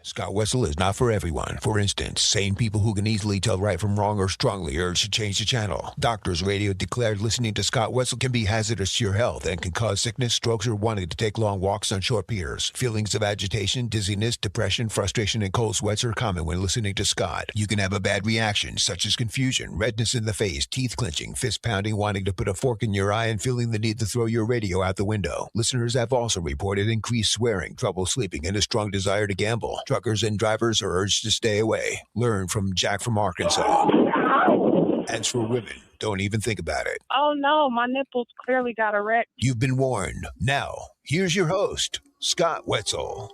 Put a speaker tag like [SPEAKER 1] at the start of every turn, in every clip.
[SPEAKER 1] Scott Wetzel is not for everyone. For instance, sane people who can easily tell right from wrong are strongly urged to change the channel. Doctors Radio declared listening to Scott Wetzel can be hazardous to your health and can cause sickness, strokes, or wanting to take long walks on short piers. Feelings of agitation, dizziness, depression, frustration, and cold sweats are common when listening to Scott. You can have a bad reaction, such as confusion, redness in the face, teeth clenching, fist pounding, wanting to put a fork in your eye, and feeling the need to throw your radio out the window. Listeners have also reported increased swearing, trouble sleeping, and a strong desire to gamble. Truckers and drivers are urged to stay away. Learn from Jack from Arkansas. As for women, don't even think about it.
[SPEAKER 2] Oh no, my nipples clearly got erect.
[SPEAKER 1] You've been warned. Now, here's your host, Scott Wetzel.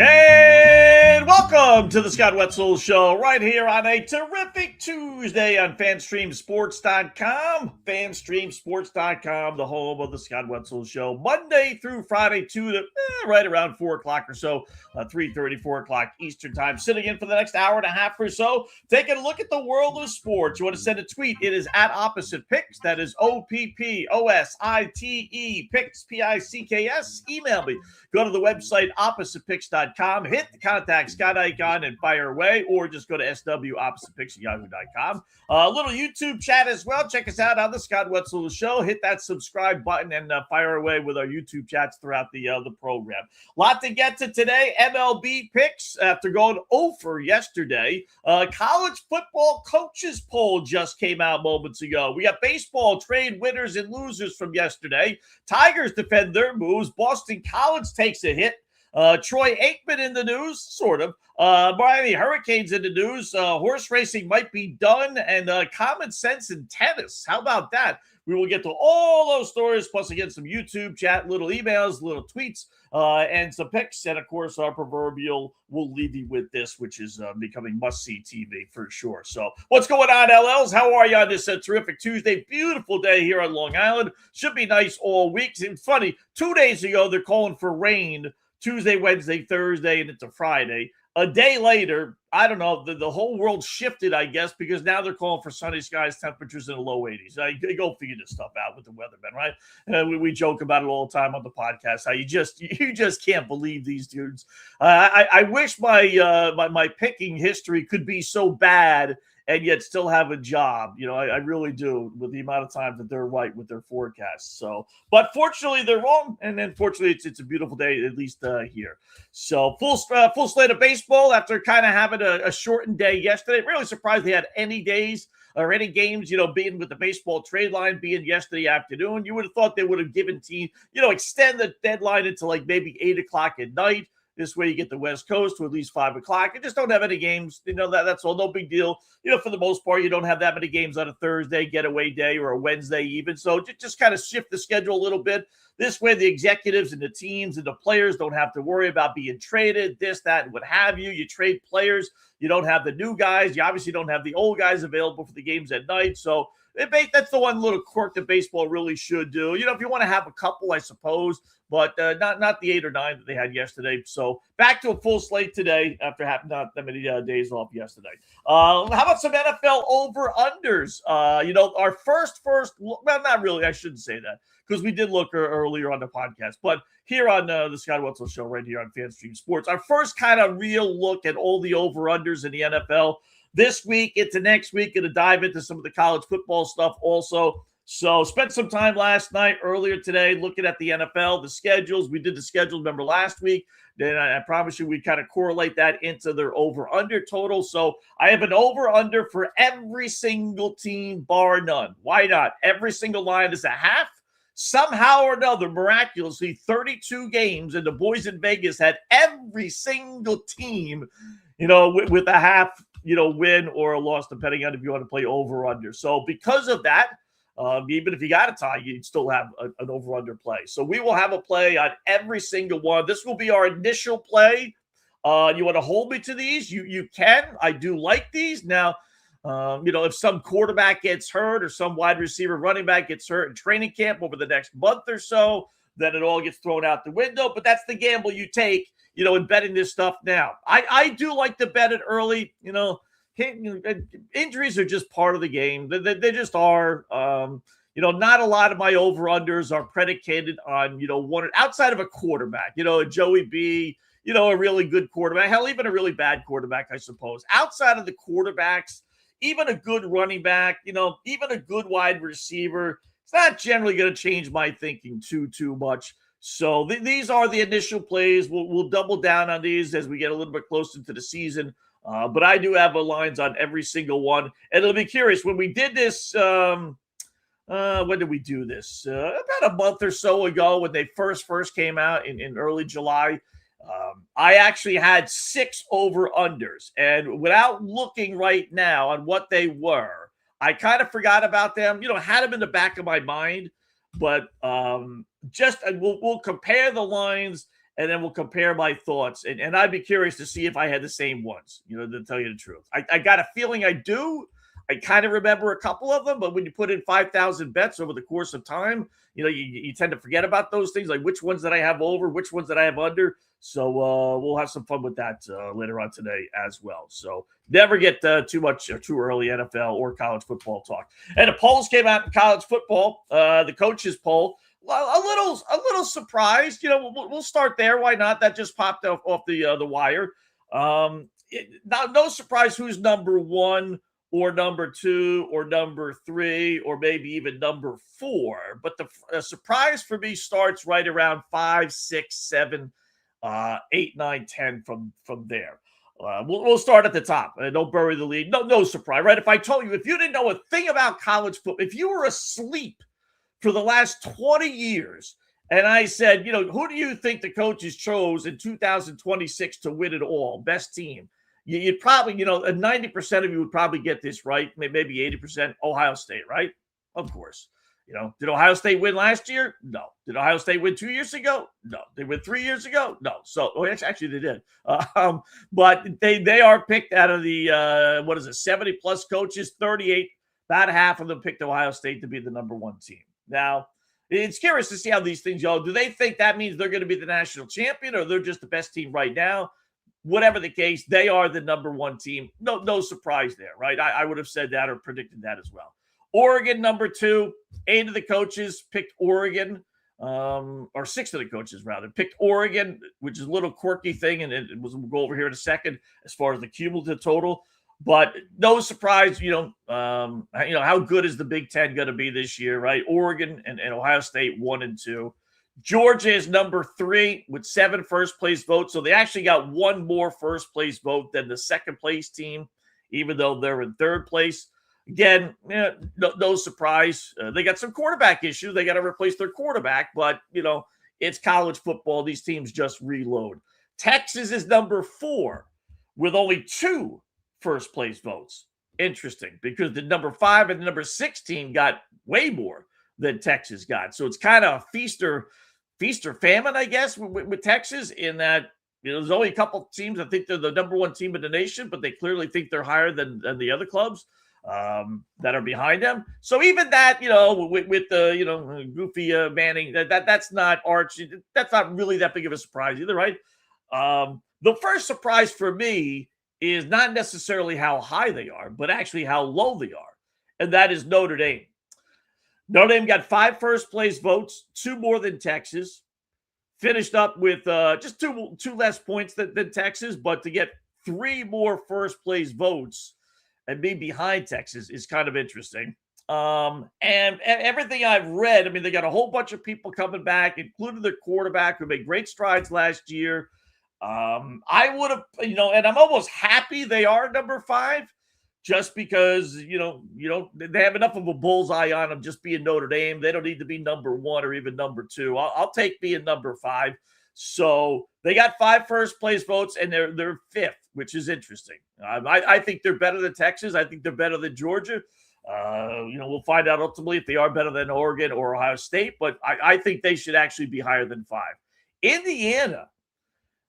[SPEAKER 3] And welcome to the Scott Wetzel Show right here on a terrific Tuesday on FanstreamSports.com. FanstreamSports.com, the home of the Scott Wetzel Show, Monday through Friday, 2 to right around 4 o'clock or so, 3:30, 4 o'clock Eastern time. Sitting in for the next hour and a half or so, taking a look at the world of sports. You want to send a tweet, it is at Opposite Picks. That is OPPOSITE, Picks, P-I-C-K-S. Email me. Go to the website, OppositePicks.com. Hit the contact Scott icon and fire away, or just go to SWOppositePicks@yahoo.com. A little YouTube chat as well. Check us out on the Scott Wetzel Show. Hit that subscribe button and fire away with our YouTube chats throughout the program. Lot to get to today. MLB picks after going over yesterday. College football coaches poll just came out moments ago. We got baseball trade winners and losers from yesterday. Tigers defend their moves. Boston College takes a hit. Troy Aikman in the news, sort of. Miami Hurricanes in the news. Horse racing might be done, and common sense in tennis. How about that? We will get to all those stories, plus again some YouTube chat, little emails, little tweets, and some picks. And of course, our proverbial, we'll leave you with this, which is becoming must-see TV for sure. So what's going on, LLs? How are you on this terrific Tuesday? Beautiful day here on Long Island. Should be nice all week. It's funny, 2 days ago, they're calling for rain Tuesday, Wednesday, Thursday, and it's a Friday. A day later, I don't know, the whole world shifted, I guess, because now they're calling for sunny skies, temperatures in the low 80s. Go figure this stuff out with the weathermen, right? We joke about it all the time on the podcast, how you just can't believe these dudes. I wish my picking history could be so bad and yet still have a job. You know, I really do, with the amount of times that they're right with their forecasts. So, but fortunately they're wrong, and then fortunately it's a beautiful day, at least here. So full slate of baseball after kind of having a shortened day yesterday. Really surprised they had any days or any games, being with the baseball trade line being yesterday afternoon. You would have thought they would have given teams, extend the deadline into like maybe 8 o'clock at night. This way you get the West Coast to at least 5 o'clock. You just don't have any games. That's all. No big deal. For the most part, you don't have that many games on a Thursday, getaway day, or a Wednesday even. So just kind of shift the schedule a little bit. This way the executives and the teams and the players don't have to worry about being traded, this, that, and what have you. You trade players. You don't have the new guys. You obviously don't have the old guys available for the games at night. So that's the one little quirk that baseball really should do. If you want to have a couple, I suppose, but not the 8 or 9 that they had yesterday. So back to a full slate today after having not that many days off yesterday. How about some NFL over-unders? Our first, well, not really. I shouldn't say that, because we did look earlier on the podcast. But here on the Scott Wetzel Show right here on FanStream Sports, our first kind of real look at all the over-unders in the NFL. This week into next week, going to dive into some of the college football stuff also. So spent some time last night, earlier today, looking at the NFL, the schedules. We did the schedule, remember, last week. Then I promise you we kind of correlate that into their over-under total. So I have an over-under for every single team, bar none. Why not? Every single line is a half. Somehow or another, miraculously, 32 games, and the boys in Vegas had every single team, with a half, win or a loss, depending on if you want to play over or under. So because of that, even if you got a tie, you'd still have an over-under play. So we will have a play on every single one. This will be our initial play. You want to hold me to these? You can. I do like these. Now, If some quarterback gets hurt or some wide receiver running back gets hurt in training camp over the next month or so, then it all gets thrown out the window. But that's the gamble you take, in betting this stuff now. I do like to bet it early. Injuries are just part of the game. They just are. Not a lot of my over-unders are predicated on, one outside of a quarterback, a Joey B, a really good quarterback, hell, even a really bad quarterback, I suppose. Outside of the quarterbacks, even a good running back, even a good wide receiver, it's not generally going to change my thinking too much. So these are the initial plays. We'll double down on these as we get a little bit closer to the season. But I do have lines on every single one. And it'll be curious. When we did this, when did we do this? About a month or so ago when they first came out in early July. I actually had 6 over-unders. And without looking right now on what they were, I kind of forgot about them. Had them in the back of my mind. But we'll compare the lines and then we'll compare my thoughts. And I'd be curious to see if I had the same ones, to tell you the truth. I got a feeling I do. I kind of remember a couple of them, but when you put in 5,000 bets over the course of time, you tend to forget about those things, like which ones that I have over, which ones that I have under. So we'll have some fun with that later on today as well. So never get too early NFL or college football talk. And the polls came out in college football, the coaches poll. A little surprised. We'll start there. Why not? That just popped off the wire. No surprise who's number 1 or number 2 or number 3 or maybe even number 4. But the surprise for me starts right around 5, 6, 7, 8, 9, 10 from there. We'll start at the top. Don't bury the lead. No surprise, right? If I told you, if you didn't know a thing about college football, if you were asleep for the last 20 years, and I said, who do you think the coaches chose in 2026 to win it all? Best team. You'd probably, 90% of you would probably get this right. Maybe 80%. Ohio State, right? Of course. Did Ohio State win last year? No. Did Ohio State win 2 years ago? No. They win 3 years ago? No. So, actually they did. But they are picked out of the, 70-plus coaches, 38. About half of them picked Ohio State to be the number 1 team. Now, it's curious to see how these things go. Do they think that means they're going to be the national champion or they're just the best team right now? Whatever the case, they are the number 1 team. No surprise there, right? I would have said that or predicted that as well. Oregon, number 2. 8 of the coaches picked Oregon, or 6 of the coaches, rather, picked Oregon, which is a little quirky thing, and we'll go over here in a second as far as the cumulative total. But no surprise, how good is the Big Ten going to be this year, right? Oregon and Ohio State 1 and 2. Georgia is number 3 with 7 first-place votes. So they actually got 1 more first-place vote than the second-place team, even though they're in 3rd place. Again, no surprise. They got some quarterback issues. They got to replace their quarterback, but, it's college football. These teams just reload. Texas is number 4 with only 2 first-place votes. Interesting, because the number 5 and the number 6 team got way more than Texas got. So it's kind of a feast or famine, I guess, with Texas, in that there's only a couple teams that think they're the number 1 team in the nation, but they clearly think they're higher than the other clubs that are behind them. So even that, with the goofy Manning, that's not Archie. That's not really that big of a surprise either, right? The first surprise for me is not necessarily how high they are, but actually how low they are, and that is Notre Dame. Notre Dame got 5 first-place votes, 2 more than Texas. Finished up with just two less points than Texas, but to get 3 more first-place votes and be behind Texas is kind of interesting. And everything I've read, they got a whole bunch of people coming back, including their quarterback, who made great strides last year. I would have, and I'm almost happy they are number 5. Just because, they have enough of a bullseye on them just being Notre Dame. They don't need to be number 1 or even number 2. I'll take being number 5. So they got 5 first-place votes, and they're 5th, which is interesting. I think they're better than Texas. I think they're better than Georgia. We'll find out ultimately if they are better than Oregon or Ohio State, but I think they should actually be higher than 5. Indiana,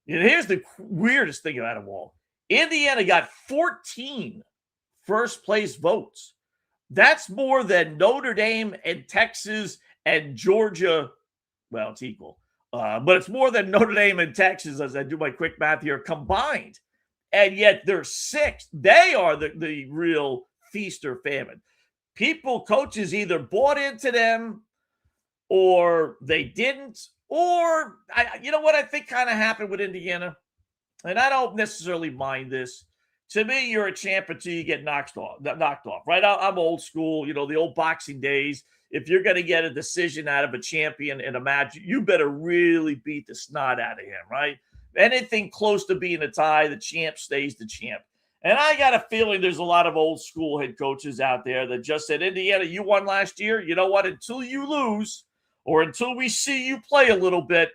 [SPEAKER 3] and here's the weirdest thing about them all. Indiana got 14 first place votes. That's more than Notre Dame and Texas and Georgia. Well, it's equal. But it's more than Notre Dame and Texas, as I do my quick math here, combined. And yet they're sixth. They are the real feast or famine. Coaches either bought into them or they didn't. Or, you know what I think kind of happened with Indiana? And I don't necessarily mind this. To me, you're a champ until you get knocked off, right? I'm old school, the old boxing days. If you're going to get a decision out of a champion in a match, you better really beat the snot out of him, right? Anything close to being a tie, the champ stays the champ. And I got a feeling there's a lot of old school head coaches out there that just said, Indiana, you won last year. You know what? Until you lose or until we see you play a little bit,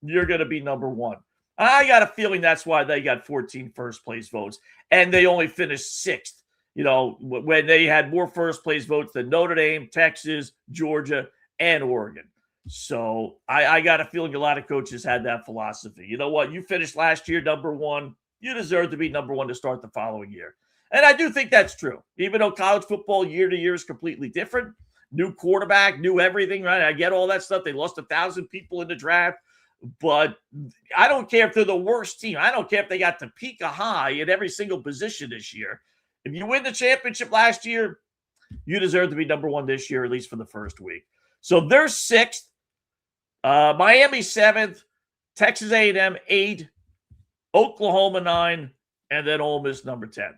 [SPEAKER 3] you're going to be number one. I got a feeling that's why they got 14 first-place votes, and they only finished sixth, when they had more first-place votes than Notre Dame, Texas, Georgia, and Oregon. So I got a feeling a lot of coaches had that philosophy. You know what? You finished last year number one. You deserve to be number one to start the following year. And I do think that's true, even though college football year to year is completely different. New quarterback, new everything, right? I get all that stuff. They lost 1,000 people in the draft. But I don't care if they're the worst team. I don't care if they got Topeka High at every single position this year. If you win the championship last year, you deserve to be number one this year, at least for the first week. So they're sixth, Miami seventh, Texas A&M 8, Oklahoma 9, and then Ole Miss number 10.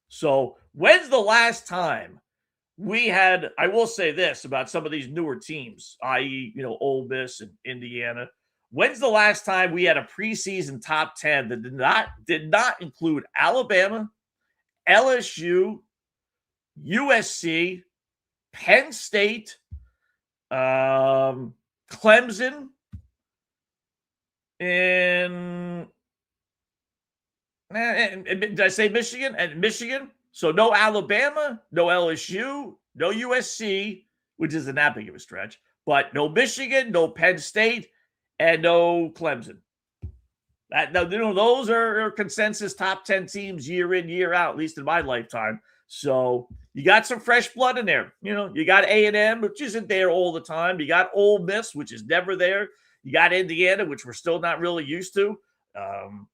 [SPEAKER 3] So when's the last time we had, I will say this about some of these newer teams, i.e., Ole Miss and Indiana. When's the last time we had a preseason top 10 that did not include Alabama, LSU, USC, Penn State, Clemson, and did I say Michigan? And Michigan. So no Alabama, no LSU, no USC, which isn't that big of a stretch, but no Michigan, no Penn State, and no Clemson. Those are consensus top 10 teams year in, year out, at least in my lifetime. So you got some fresh blood in there. You got A&M, which isn't there all the time. You got Ole Miss, which is never there. You got Indiana, which we're still not really used to,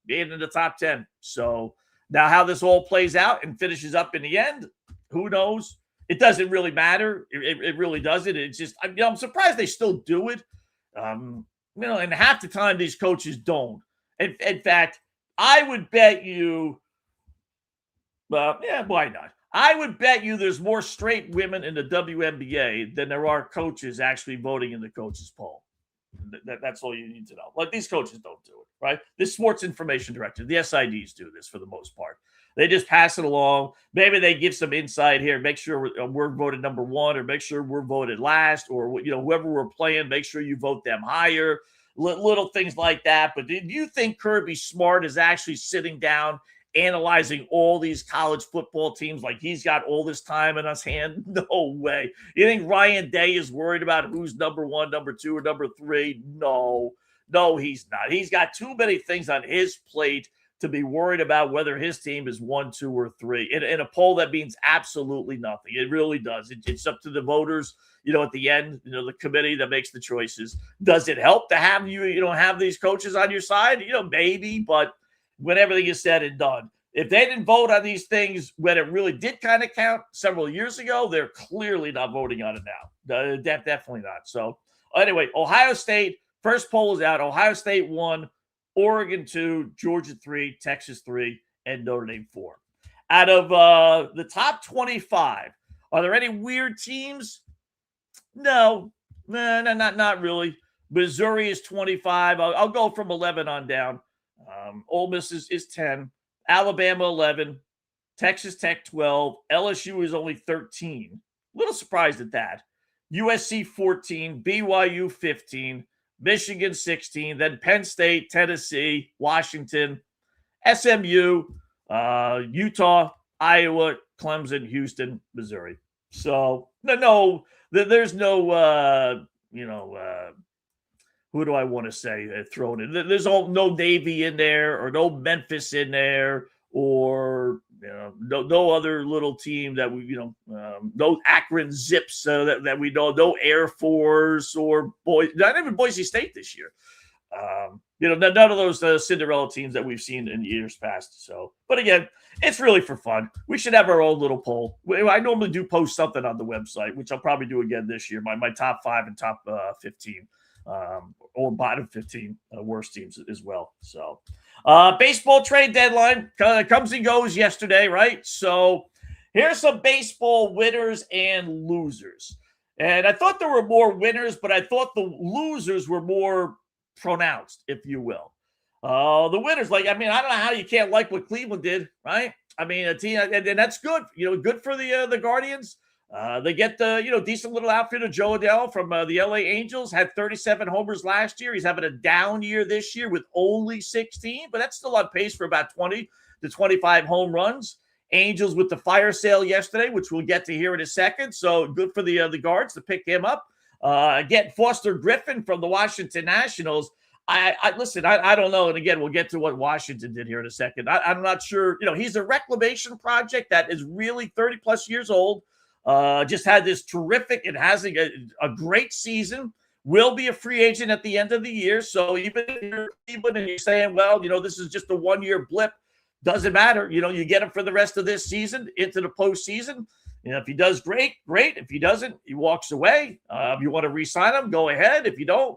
[SPEAKER 3] being in the top 10. So now how this all plays out and finishes up in the end, who knows? It doesn't really matter. It really doesn't. It's just, I'm surprised they still do it. And half the time these coaches don't. In fact, I would bet you, why not? I would bet you there's more straight women in the WNBA than there are coaches actually voting in the coaches poll. That's all you need to know. Like, these coaches don't do it, right? The sports information director, the SIDs do this for the most part. They just pass it along. Maybe they give some insight here, make sure we're voted number one, or make sure we're voted last, or whoever we're playing, make sure you vote them higher. Little things like that. But do you think Kirby Smart is actually sitting down analyzing all these college football teams like he's got all this time in his hand? No way. You think Ryan Day is worried about who's number one, number two, or number three? No, he's not. He's got too many things on his plate to be worried about whether his team is 1, 2, or 3. In a poll, that means absolutely nothing. It really does. It's up to the voters, at the end, the committee that makes the choices. Does it help to have have these coaches on your side? Maybe, but when everything is said and done, if they didn't vote on these things when it really did kind of count several years ago, they're clearly not voting on it now. Definitely not. So anyway, Ohio State, first poll is out. Ohio State 1, Oregon 2, Georgia 3, Texas 3, and Notre Dame 4. Out of the top 25, are there any weird teams? No, not really. Missouri is 25. I'll go from 11 on down. Ole Miss is 10. Alabama 11. Texas Tech 12. LSU is only 13. A little surprised at that. USC 14. BYU 15. Michigan 16. Then Penn State, Tennessee, Washington, SMU, Utah, Iowa, Clemson, Houston, Missouri. So there's no who do I want to say thrown in? There's no Navy in there, or no Memphis in there, or No other little team that we, no Akron Zips that we know, no Air Force or not even Boise State this year. None of those Cinderella teams that we've seen in years past. So, but again, it's really for fun. We should have our own little poll. I normally do post something on the website, which I'll probably do again this year. My top 5 and top 15, or bottom 15 worst teams as well. So, baseball trade deadline comes and goes yesterday, right? So, here's some baseball winners and losers. And I thought there were more winners, but I thought the losers were more pronounced, if you will. The winners, I don't know how you can't like what Cleveland did, right? I mean, a team, and that's good. Good for the Guardians. They get the decent little outfitter Joe Adell from the LA Angels. Had 37 homers last year. He's having a down year this year with only 16, but that's still on pace for about 20 to 25 home runs. Angels with the fire sale yesterday, which we'll get to here in a second. So good for the Guards to pick him up. Get Foster Griffin from the Washington Nationals. Listen, I don't know. And again, we'll get to what Washington did here in a second. I'm not sure. He's a reclamation project that is really 30 plus years old. Just had this terrific and has a great season. Will be a free agent at the end of the year. So even if you're Cleveland and you're saying, well, this is just a 1-year blip, doesn't matter. You get him for the rest of this season into the postseason. If he does, great. If he doesn't, he walks away. If you want to re-sign him, go ahead. If you don't,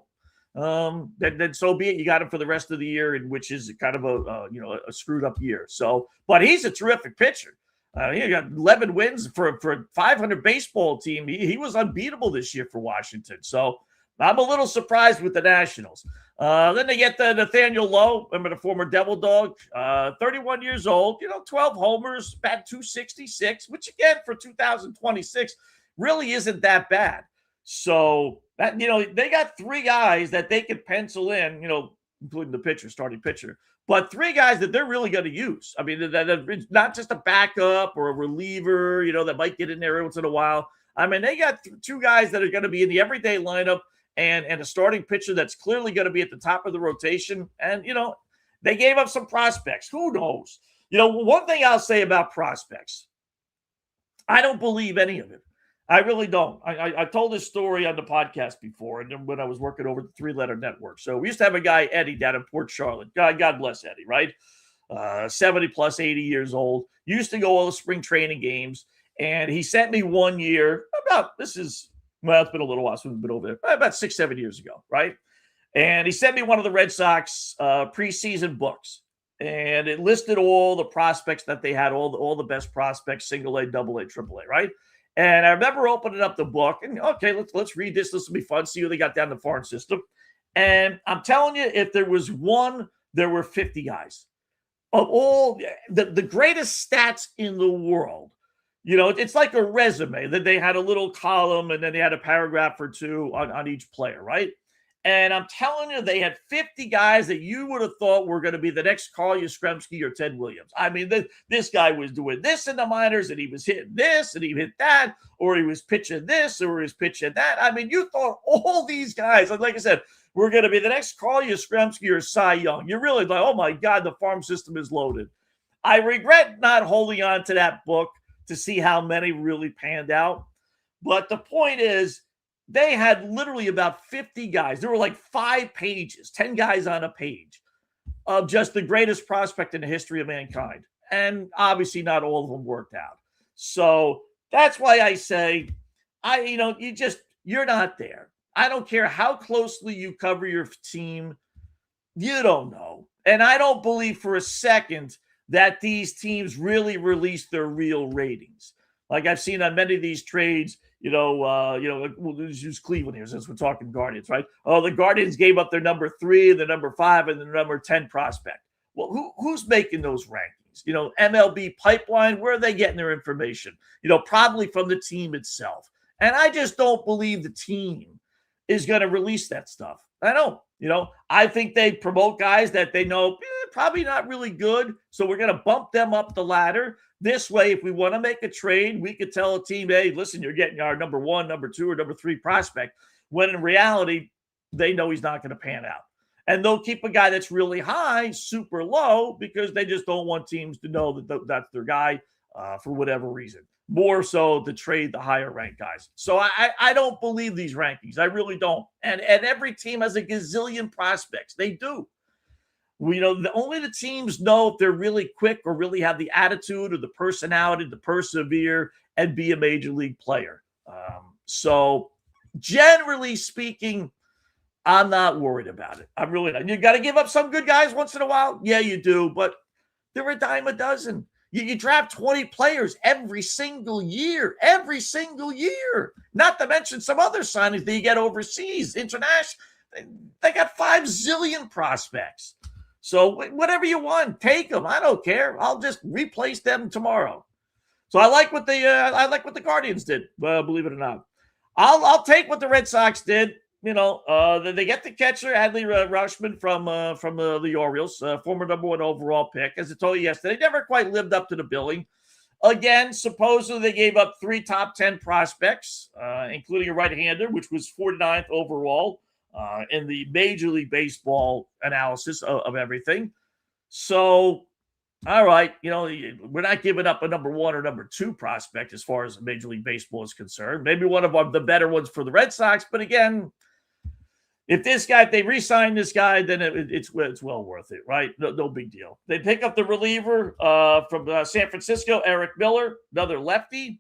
[SPEAKER 3] then so be it. You got him for the rest of the year, which is kind of a screwed up year. So, but he's a terrific pitcher. He got 11 wins for a 500 baseball team. He was unbeatable this year for Washington. So I'm a little surprised with the Nationals. Then they get the Nathaniel Lowe, remember the former Devil Dog, 31 years old, 12 homers, bat 266, which again for 2026 really isn't that bad. So that they got 3 guys that they could pencil in, including the starting pitcher, but 3 guys that they're really going to use. I mean, that not just a backup or a reliever, that might get in there every once in a while. I mean, they got 2 guys that are going to be in the everyday lineup. And a starting pitcher that's clearly going to be at the top of the rotation. And, they gave up some prospects. Who knows? One thing I'll say about prospects, I don't believe any of it. I really don't. I told this story on the podcast before, and then when I was working over the 3-Letter Network. So we used to have a guy, Eddie, down in Port Charlotte. God bless Eddie, right? 70 plus, 80 years old. Used to go all the spring training games. And he sent me one year it's been a little while since we've been over there, about 6-7 years ago, right? And he sent me one of the Red Sox preseason books, and it listed all the prospects that they had, all the best prospects, single A, double A, triple A, right? And I remember opening up the book, and okay, let's read this. This will be fun. See who they got down the farm system. And I'm telling you, if there was one, there were 50 guys of all the greatest stats in the world. It's like a resume that they had a little column and then they had a paragraph or 2 on each player, right? And I'm telling you, they had 50 guys that you would have thought were going to be the next Carl Yastrzemski or Ted Williams. I mean, this guy was doing this in the minors and he was hitting this and he hit that, or he was pitching this or he was pitching that. I mean, you thought all these guys, like I said, were going to be the next Carl Yastrzemski or Cy Young. You're really like, oh my God, the farm system is loaded. I regret not holding on to that book to see how many really panned out. But the point is, they had literally about 50 guys. There were like 5 pages, 10 guys on a page of just the greatest prospect in the history of mankind. And obviously not all of them worked out. So that's why I say, you're not there. I don't care how closely you cover your team. You don't know. And I don't believe for a second that these teams really release their real ratings. Like I've seen on many of these trades, we'll use Cleveland here since we're talking Guardians, right? Oh, the Guardians gave up their number 3, their number 5, and their number 10 prospect. Well, who's making those rankings? MLB pipeline, where are they getting their information? Probably from the team itself. And I just don't believe the team is going to release that stuff. I don't. I think they promote guys that they know probably not really good. So we're going to bump them up the ladder. This way, if we want to make a trade, we could tell a team, hey, listen, you're getting our number 1, number 2, or number 3 prospect. When in reality, they know he's not going to pan out. And they'll keep a guy that's really high super low because they just don't want teams to know that that's their guy for whatever reason. More so to trade the higher ranked guys. So I don't believe these rankings. I really don't. And every team has a gazillion prospects. They do. Only the teams know if they're really quick or really have the attitude or the personality to persevere and be a major league player. So generally speaking, I'm not worried about it. I'm really not. You got to give up some good guys once in a while. Yeah, you do. But they're a dime a dozen. You draft 20 players every single year. Not to mention some other signings that you get overseas, international. They got 5 zillion prospects. So whatever you want, take them. I don't care. I'll just replace them tomorrow. So I like what the Guardians did. Believe it or not, I'll take what the Red Sox did. They get the catcher Adley Rutschman from the Orioles, former number 1 overall pick. As I told you yesterday, they never quite lived up to the billing. Again, supposedly they gave up 3 top 10 prospects, including a right-hander, which was 49th overall in the Major League Baseball analysis of everything. So, all right, we're not giving up a number 1 or number 2 prospect as far as Major League Baseball is concerned. Maybe one of the better ones for the Red Sox, but again, if they re-sign this guy, then it's well worth it, right? No big deal. They pick up the reliever from San Francisco, Eric Miller, another lefty,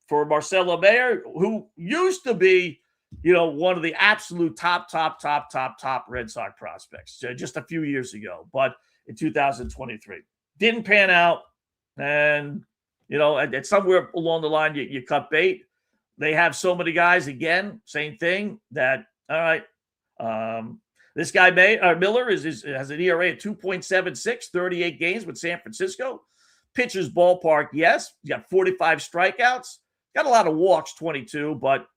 [SPEAKER 3] for Marcelo Mayer, who used to be, one of the absolute top Red Sox prospects just a few years ago, but in 2023 didn't pan out, and at somewhere along the line you cut bait. They have so many guys, again, same thing, that all right. This guy Miller has an ERA of 2.76, 38 games with San Francisco. Pitcher's ballpark, yes. You got 45 strikeouts. Got a lot of walks, 22. But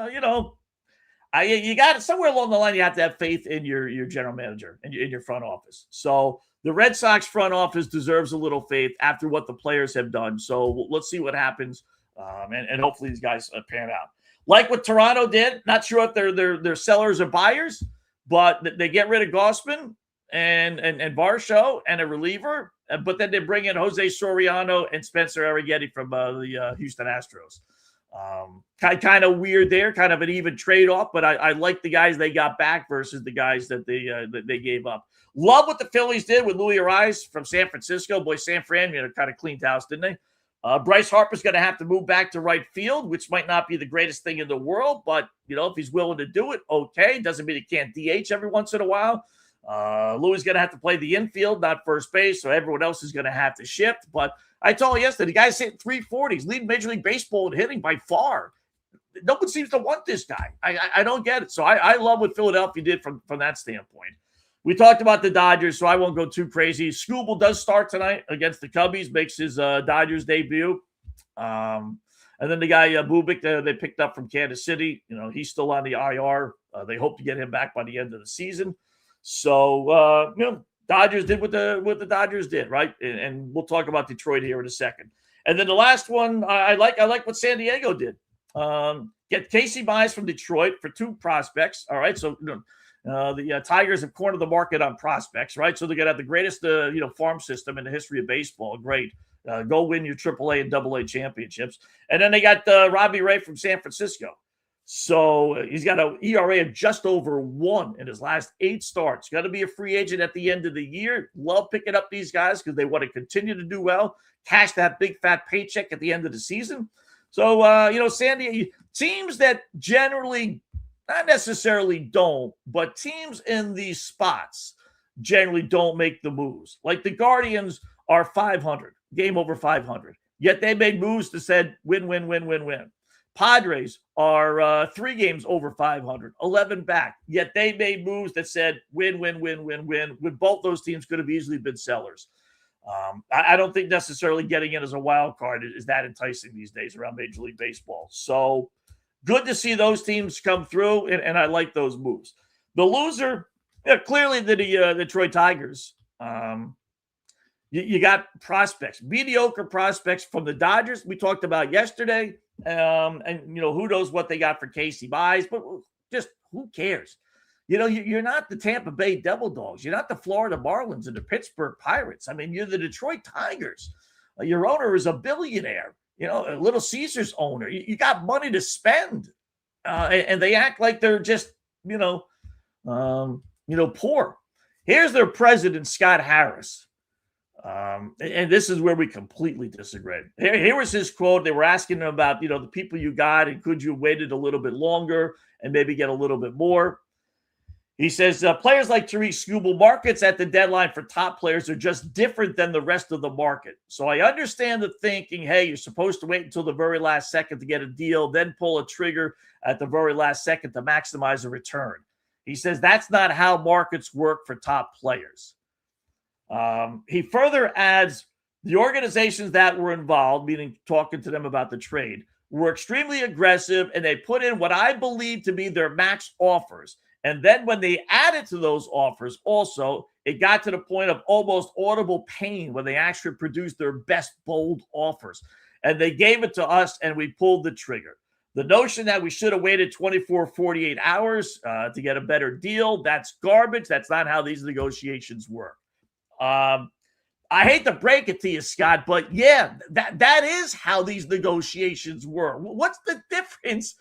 [SPEAKER 3] you got somewhere along the line. You have to have faith in your general manager and in your front office. So the Red Sox front office deserves a little faith after what the players have done. So let's see what happens, and hopefully these guys pan out. Like what Toronto did, not sure if they're sellers or buyers, but they get rid of Gausman and Varsho and a reliever, but then they bring in Jose Soriano and Spencer Arrighetti from the Houston Astros. Kind of weird there, kind of an even trade-off, but I like the guys they got back versus the guys that they gave up. Love what the Phillies did with Louis Ariz from San Francisco. Boy, San Fran kind of cleaned house, didn't they? Bryce Harper's going to have to move back to right field, which might not be the greatest thing in the world, but, if he's willing to do it, okay. Doesn't mean he can't DH every once in a while. Louis is going to have to play the infield, not first base, so everyone else is going to have to shift. But I told you yesterday, the guy's hitting 340s, leading Major League Baseball in hitting by far. No one seems to want this guy. I don't get it. So I love what Philadelphia did from that standpoint. We talked about the Dodgers, so I won't go too crazy. Skubal does start tonight against the Cubbies, makes his Dodgers debut. And then the guy Bubik they picked up from Kansas City, he's still on the IR. They hope to get him back by the end of the season. So Dodgers did what the Dodgers did, right? And we'll talk about Detroit here in a second. And then the last one, I like what San Diego did. Get Casey Mize from Detroit for 2 prospects. All right, so the Tigers have cornered the market on prospects, right? So they're going to have the greatest, farm system in the history of baseball. Great. Go win your AAA and AA championships. And then they got Robbie Ray from San Francisco. So he's got an ERA of just over 1 in his last 8 starts. Got to be a free agent at the end of the year. Love picking up these guys because they want to continue to do well, cash that big fat paycheck at the end of the season. So, San Diego, teams that generally not necessarily don't, but teams in these spots generally don't make the moves. Like the Guardians are 500, game over 500. Yet they made moves that said win, win, win, win, win. Padres are 3 games over 500, 11 back. Yet they made moves that said win, win, win, win, win. With both those teams could have easily been sellers. I don't think necessarily getting in as a wild card is that enticing these days around Major League Baseball. So good to see those teams come through, and I like those moves. The loser, clearly the Detroit Tigers. You got prospects, mediocre prospects from the Dodgers we talked about yesterday. And who knows what they got for Casey Mize, but just who cares? You're not the Tampa Bay Devil Dogs. You're not the Florida Marlins or the Pittsburgh Pirates. I mean, you're the Detroit Tigers. Your owner is a billionaire, a Little Caesars owner. You got money to spend, and they act like they're just, poor. Here's their president, Scott Harris. And this is where we completely disagree. Here was his quote. They were asking him about, the people you got, and could you have waited a little bit longer and maybe get a little bit more? He says, players like Tariq Skubal, markets at the deadline for top players are just different than the rest of the market. So I understand the thinking, hey, you're supposed to wait until the very last second to get a deal, then pull a trigger at the very last second to maximize a return. He says that's not how markets work for top players. He further adds, the organizations that were involved, meaning talking to them about the trade, were extremely aggressive, and they put in what I believe to be their max offers. And then when they added to those offers also, it got to the point of almost audible pain when they actually produced their best bold offers. And they gave it to us, and we pulled the trigger. The notion that we should have waited 24, 48 hours to get a better deal, that's garbage. That's not how these negotiations work. I hate to break it to you, Scott, but yeah, that is how these negotiations work. What's the difference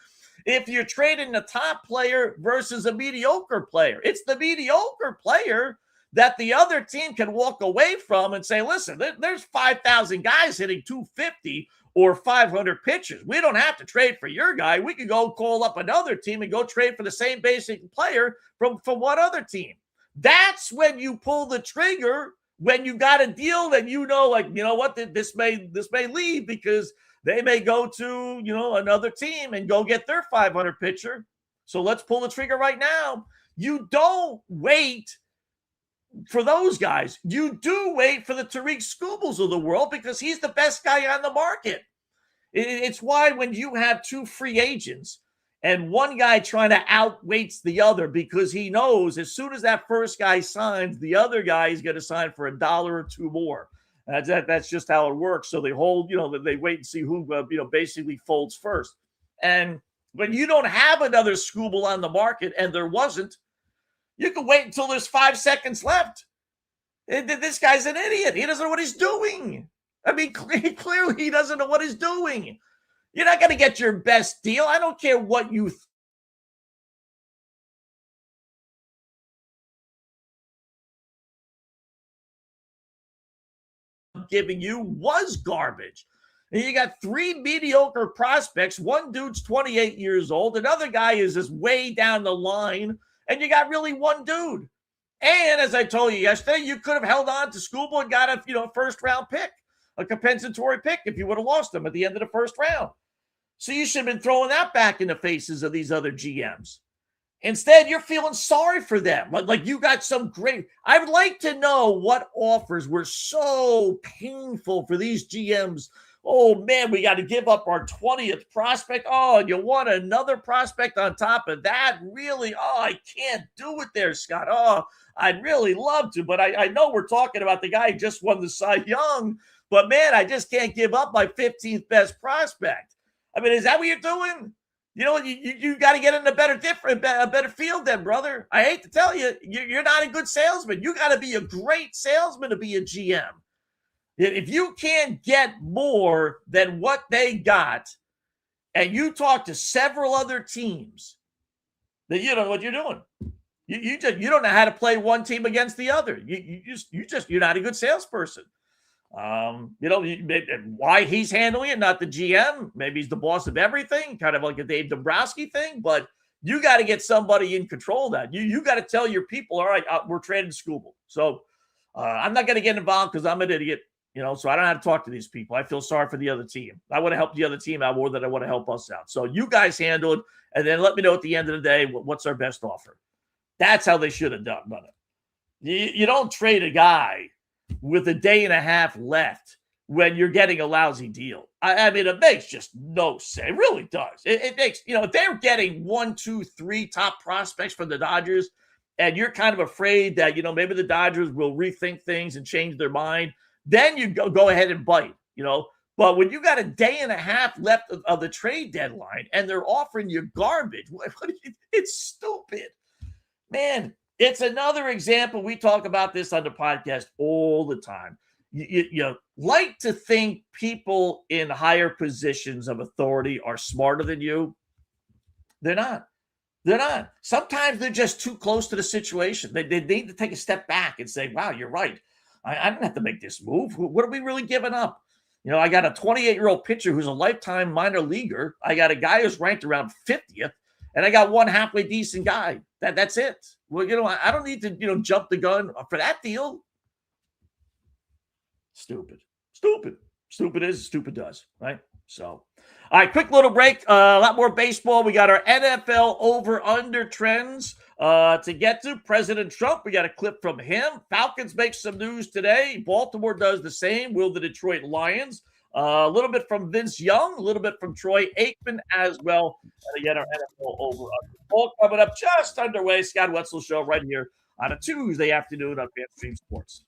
[SPEAKER 3] if you're trading a top player versus a mediocre player? It's the mediocre player that the other team can walk away from and say, listen, there's 5,000 guys hitting 250 or 500 pitchers. We don't have to trade for your guy. We can go call up another team and go trade for the same basic player from one other team. That's when you pull the trigger, when you got a deal that this may leave because they may go to, another team and go get their 500 pitcher. So let's pull the trigger right now. You don't wait for those guys. You do wait for the Tariq Skubals of the world because he's the best guy on the market. It's why when you have two free agents and one guy trying to outweights the other because he knows as soon as that first guy signs, the other guy is going to sign for $1 or $2 more. That's just how it works. So they hold, they wait and see who, basically folds first. And when you don't have another Skubal on the market, and there wasn't, you can wait until there's 5 seconds left. This guy's an idiot. He doesn't know what he's doing. I mean, clearly he doesn't know what he's doing. You're not going to get your best deal. I don't care what you giving you was garbage. And you got three mediocre prospects. One dude's 28 years old. Another guy is just way down the line. And you got really one dude. And as I told you yesterday, you could have held on to Skubal and got a first-round pick, a compensatory pick if you would have lost him at the end of the first round. So you should have been throwing that back in the faces of these other GMs. Instead, you're feeling sorry for them. Like you got some great. I would like to know what offers were so painful for these GMs. Oh, man, we got to give up our 20th prospect. Oh, and you want another prospect on top of that? Really? Oh, I can't do it there, Scott. Oh, I'd really love to. But I know we're talking about the guy who just won the Cy Young. But, man, I just can't give up my 15th best prospect. I mean, is that what you're doing? You got to get in a better field then, brother. I hate to tell you, you're not a good salesman. You got to be a great salesman to be a GM. If you can't get more than what they got, and you talk to several other teams, then you don't know what you're doing. You don't know how to play one team against the other. You're not a good salesperson. Why he's handling it, not the GM. Maybe he's the boss of everything, kind of like a Dave Dombrowski thing. But you got to get somebody in control of that. You got to tell your people, all right, we're trading Skubal. So I'm not going to get involved because I'm an idiot, so I don't have to talk to these people. I feel sorry for the other team. I want to help the other team out more than I want to help us out. So you guys handle it, and then let me know at the end of the day what's our best offer. That's how they should have done it. You don't trade a guy with a day and a half left when you're getting a lousy deal. I mean, it makes just no sense. It really does. It makes, if they're getting 1, 2, 3 top prospects from the Dodgers, and you're kind of afraid that, maybe the Dodgers will rethink things and change their mind, then you go ahead and bite, But when you got a day and a half left of the trade deadline and they're offering you garbage, it's stupid. Man, it's another example. We talk about this on the podcast all the time. You like to think people in higher positions of authority are smarter than you. They're not. They're not. Sometimes they're just too close to the situation. They need to take a step back and say, wow, you're right. I didn't have to make this move. What are we really giving up? I got a 28-year-old pitcher who's a lifetime minor leaguer. I got a guy who's ranked around 50th, and I got one halfway decent guy. That's it. Well, I don't need to, jump the gun for that deal. Stupid is, stupid does, right? So, all right, quick little break. A lot more baseball. We got our NFL over-under trends to get to. President Trump, we got a clip from him. Falcons make some news today. Baltimore does the same. Will the Detroit Lions? A little bit from Vince Young, a little bit from Troy Aikman as well. And again, our NFL over-under. All coming up just underway. Scott Wetzel Show right here on a Tuesday afternoon on FanStream Sports.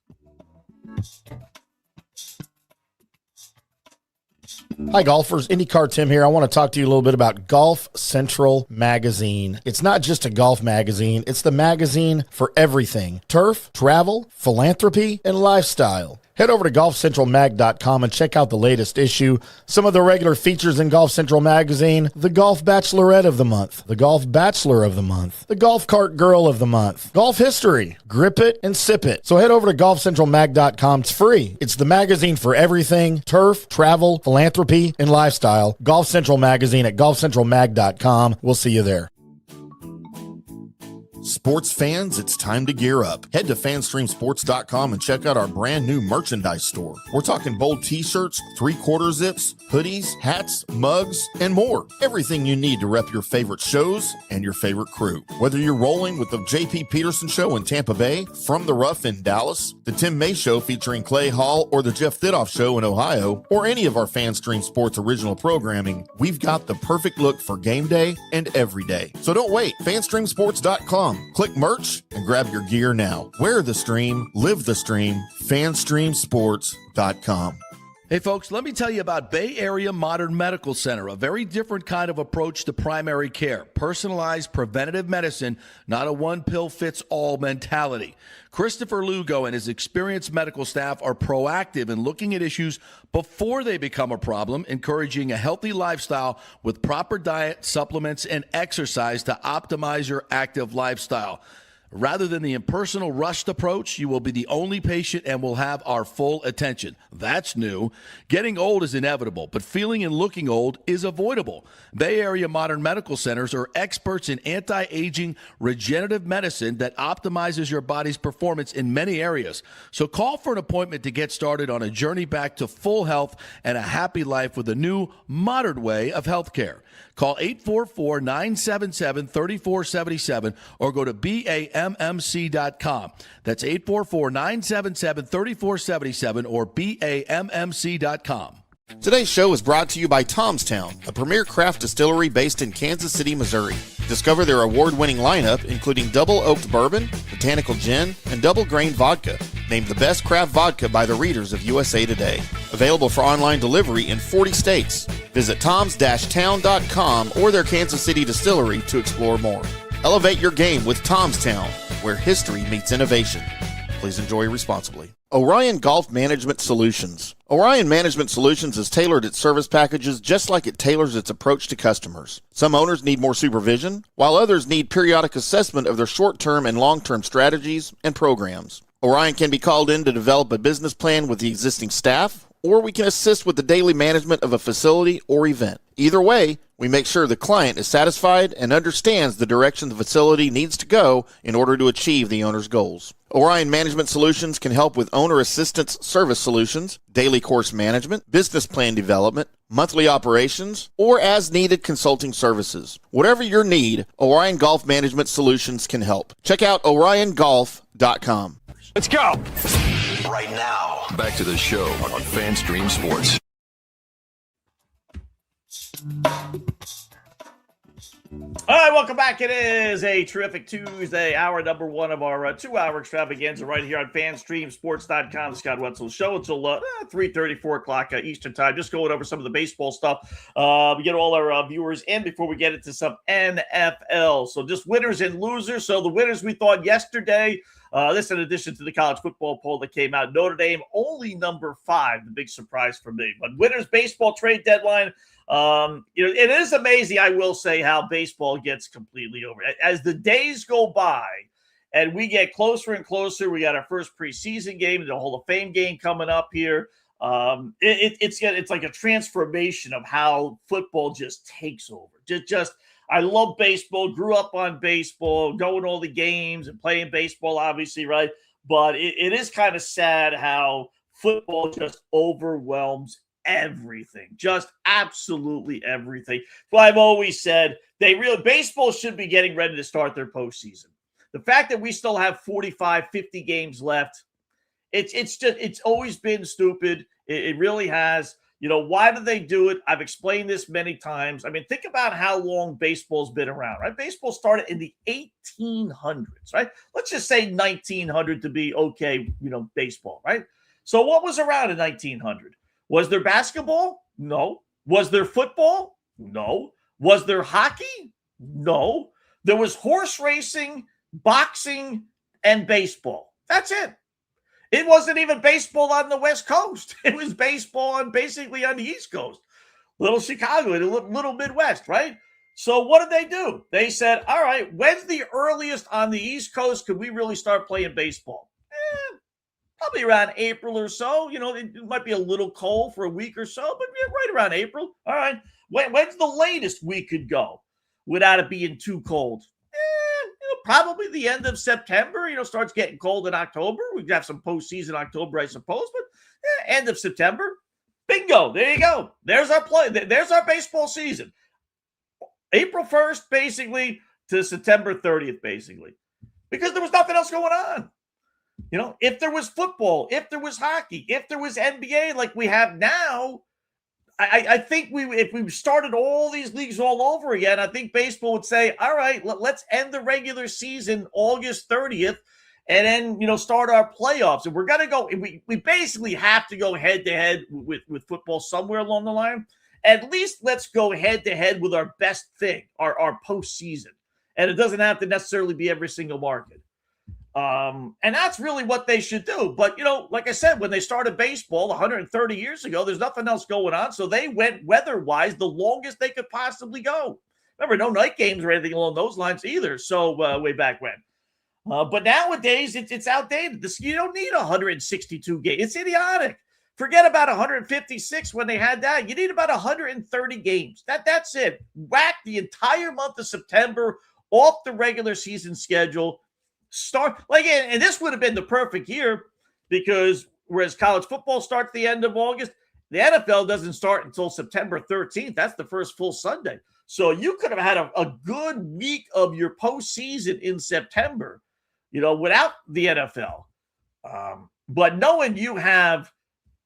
[SPEAKER 4] Hi, golfers. IndyCar Tim here. I want to talk to you a little bit about Golf Central Magazine. It's not just a golf magazine. It's the magazine for everything: turf, travel, philanthropy, and lifestyle. Head over to golfcentralmag.com and check out the latest issue. Some of the regular features in Golf Central Magazine: the Golf Bachelorette of the Month, the Golf Bachelor of the Month, the Golf Cart Girl of the Month, Golf History, Grip It and Sip It. So head over to golfcentralmag.com. It's free. It's the magazine for everything: turf, travel, philanthropy, and lifestyle. Golf Central Magazine at golfcentralmag.com. We'll see you there. Sports fans, it's time to gear up. Head to fanstreamsports.com and check out our brand new merchandise store. We're talking bold t-shirts, 3/4 zips, hoodies, hats, mugs, and more. Everything you need to rep your favorite shows and your favorite crew. Whether you're rolling with the JP Peterson Show in Tampa Bay, From the Rough in Dallas, the Tim May Show featuring Clay Hall, or the Jeff Thidoff Show in Ohio, or any of our FanStream Sports original programming, we've got the perfect look for game day and every day. So don't wait. fanstreamsports.com. Click merch and grab your gear now. Wear the stream, live the stream. FanStreamSports.com.
[SPEAKER 5] Hey folks, let me tell you about Bay Area Modern Medical Center, a very different kind of approach to primary care. Personalized preventative medicine, not a one-pill-fits-all mentality. Christopher Lugo and his experienced medical staff are proactive in looking at issues before they become a problem, encouraging a healthy lifestyle with proper diet, supplements, and exercise to optimize your active lifestyle. Rather than the impersonal, rushed approach, you will be the only patient and will have our full attention. That's new. Getting old is inevitable, but feeling and looking old is avoidable. Bay Area Modern Medical Centers are experts in anti-aging regenerative medicine that optimizes your body's performance in many areas. So call for an appointment to get started on a journey back to full health and a happy life with a new, modern way of healthcare. Call 844-977-3477 or go to BAMMC.com. That's 844-977-3477 or BAMMC.com.
[SPEAKER 4] Today's show is brought to you by Tomstown, a premier craft distillery based in Kansas City, Missouri. Discover their award-winning lineup, including double oaked bourbon, botanical gin, and double grain vodka. Named the best craft vodka by the readers of USA Today. Available for online delivery in 40 states. Visit toms-town.com or their Kansas City distillery to explore more. Elevate your game with Tomstown, where history meets innovation. Please enjoy responsibly. Orion Golf Management Solutions. Orion Management Solutions has tailored its service packages just like it tailors its approach to customers. Some owners need more supervision, while others need periodic assessment of their short-term and long-term strategies and programs. Orion can be called in to develop a business plan with the existing staff, or we can assist with the daily management of a facility or event. Either way, we make sure the client is satisfied and understands the direction the facility needs to go in order to achieve the owner's goals. Orion Management Solutions can help with owner assistance service solutions, daily course management, business plan development, monthly operations, or as-needed consulting services. Whatever your need, Orion Golf Management Solutions can help. Check out oriongolf.com.
[SPEAKER 6] Let's go!
[SPEAKER 7] Right now, back to the show on FanStream Sports.
[SPEAKER 3] All right, welcome back. It is a terrific Tuesday, hour number one of our 2-hour extravaganza right here on FanStreamSports.com. The Scott Wetzel Show until 3:30, 4 o'clock Eastern Time. Just going over some of the baseball stuff. We get all our viewers in before we get into some NFL. So just winners and losers. So the winners we thought yesterday, this in addition to the college football poll that came out. Notre Dame only number 5, the big surprise for me. But winners baseball trade deadline. It is amazing, I will say, how baseball gets completely over. As the days go by and we get closer and closer, we got our first preseason game, the Hall of Fame game coming up here. It's like a transformation of how football just takes over. I love baseball, grew up on baseball, going to all the games and playing baseball, obviously, right? But it is kind of sad how football just overwhelms everything, just absolutely everything. But I've always said baseball should be getting ready to start their postseason. The fact that we still have 45, 50 games left, it's always been stupid. It really has. Why do they do it? I've explained this many times. I mean, think about how long baseball's been around, right? Baseball started in the 1800s, right? Let's just say 1900 to be okay, baseball, right? So what was around in 1900? Was there basketball? No. Was there football? No. Was there hockey? No. There was horse racing, boxing, and baseball. That's it. It wasn't even baseball on the West Coast. It was baseball basically on the East Coast. Little Chicago, little Midwest, right? So what did they do? They said, all right, when's the earliest on the East Coast could we really start playing baseball? Probably around April or so. It might be a little cold for a week or so, but right around April. All right. When's the latest we could go without it being too cold? Probably the end of September. Starts getting cold in October. We have some postseason October, I suppose, but end of September. Bingo. There you go. There's our play. There's our baseball season. April 1st, basically, to September 30th, basically, because there was nothing else going on. If there was football, if there was hockey, if there was NBA like we have now, I think if we started all these leagues all over again, I think baseball would say, all right, let's end the regular season August 30th and then, start our playoffs. And we're going to go, we basically have to go head to head with football somewhere along the line. At least let's go head to head with our best thing, our postseason. And it doesn't have to necessarily be every single market. And that's really what they should do. But, like I said, when they started baseball 130 years ago, there's nothing else going on. So they went weather-wise the longest they could possibly go. Remember, no night games or anything along those lines either. So way back when. But nowadays, it's outdated. You don't need 162 games. It's idiotic. Forget about 156 when they had that. You need about 130 games. That's it. Whack the entire month of September off the regular season schedule. And this would have been the perfect year because whereas college football starts the end of August, the NFL doesn't start until September 13th. That's the first full Sunday. So you could have had a good week of your postseason in September, without the NFL. But knowing you have,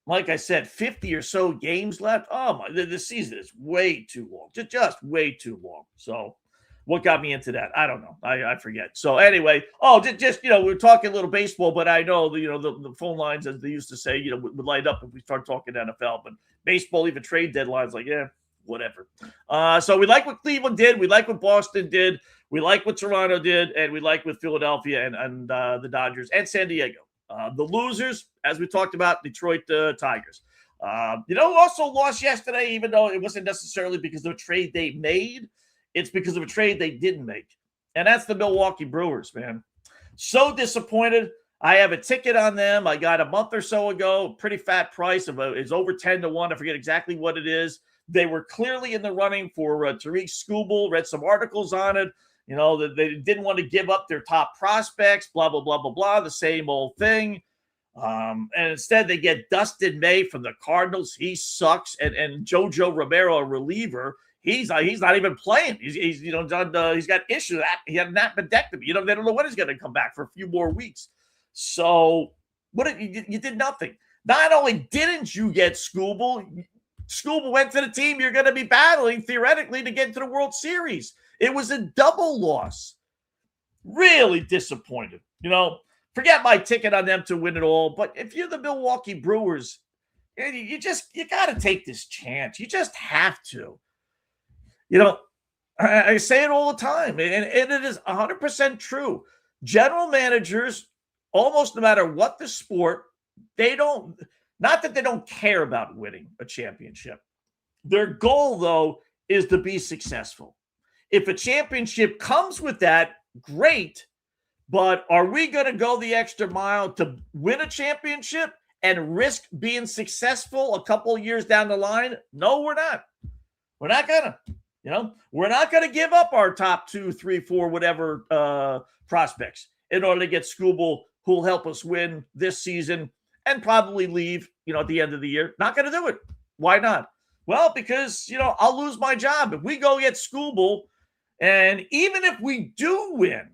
[SPEAKER 3] like I said, 50 or so games left, the season is way too long, just way too long. So what got me into that? I don't know. I forget. So anyway, we're talking a little baseball, but I know the phone lines, as they used to say, would light up if we start talking NFL. But baseball, even trade deadlines, whatever. So we like what Cleveland did. We like what Boston did. We like what Toronto did, and we like what Philadelphia and the Dodgers and San Diego. The losers, as we talked about, Detroit Tigers. Also lost yesterday, even though it wasn't necessarily because of a trade they made. It's because of a trade they didn't make. And that's the Milwaukee Brewers, man. So disappointed. I have a ticket on them. I got a month or so ago, pretty fat price. It's over 10-1. I forget exactly what it is. They were clearly in the running for Tariq Skubal. Read some articles on it. That they didn't want to give up their top prospects, blah, blah, blah, blah, blah, the same old thing. And instead, they get Dustin May from the Cardinals. He sucks. And JoJo Romero, a reliever, he's not even playing. He's got issues. He had an appendectomy. They don't know when he's going to come back for a few more weeks. So you did nothing. Not only didn't you get Skubal went to the team you're going to be battling theoretically to get into the World Series. It was a double loss. Really disappointed. Forget my ticket on them to win it all. But if you're the Milwaukee Brewers, you got to take this chance. You just have to. I say it all the time, and it is 100% true. General managers, almost no matter what the sport, not that they don't care about winning a championship. Their goal, though, is to be successful. If a championship comes with that, great. But are we going to go the extra mile to win a championship and risk being successful a couple of years down the line? No, we're not. We're not going to. We're not going to give up our top 2, 3, 4, whatever prospects in order to get Skubal, who'll help us win this season and probably leave, at the end of the year. Not going to do it. Why not? Well, because, I'll lose my job. If we go get Skubal, and even if we do win,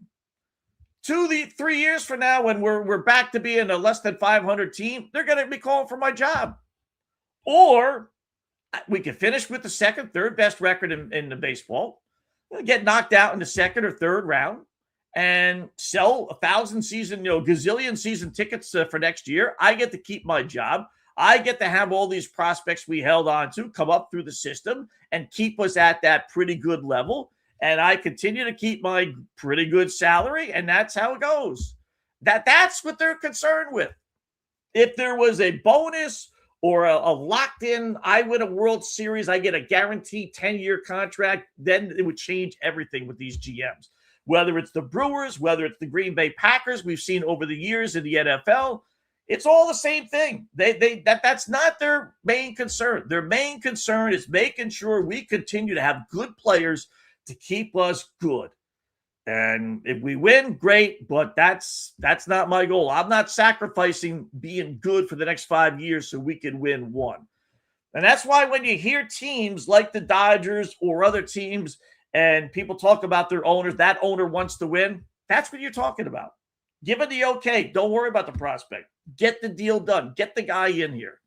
[SPEAKER 3] 3 years from now, when we're back to being a less than 500 team, they're going to be calling for my job. Or we can finish with the second, third best record in the baseball, get knocked out in the second or third round, and sell 1,000 season, gazillion season tickets for next year. I get to keep my job. I get to have all these prospects we held on to come up through the system and keep us at that pretty good level. And I continue to keep my pretty good salary, and that's how it goes. That's what they're concerned with. If there was a bonus or a locked-in, I win a World Series, I get a guaranteed 10-year contract, then it would change everything with these GMs. Whether it's the Brewers, whether it's the Green Bay Packers, we've seen over the years in the NFL, it's all the same thing. That's not their main concern. Their main concern is making sure we continue to have good players to keep us good. And if we win, great, but that's not my goal. I'm not sacrificing being good for the next 5 years so we can win one. And that's why when you hear teams like the Dodgers or other teams and people talk about their owners, that owner wants to win, that's what you're talking about. Give it the okay. Don't worry about the prospect. Get the deal done. Get the guy in here.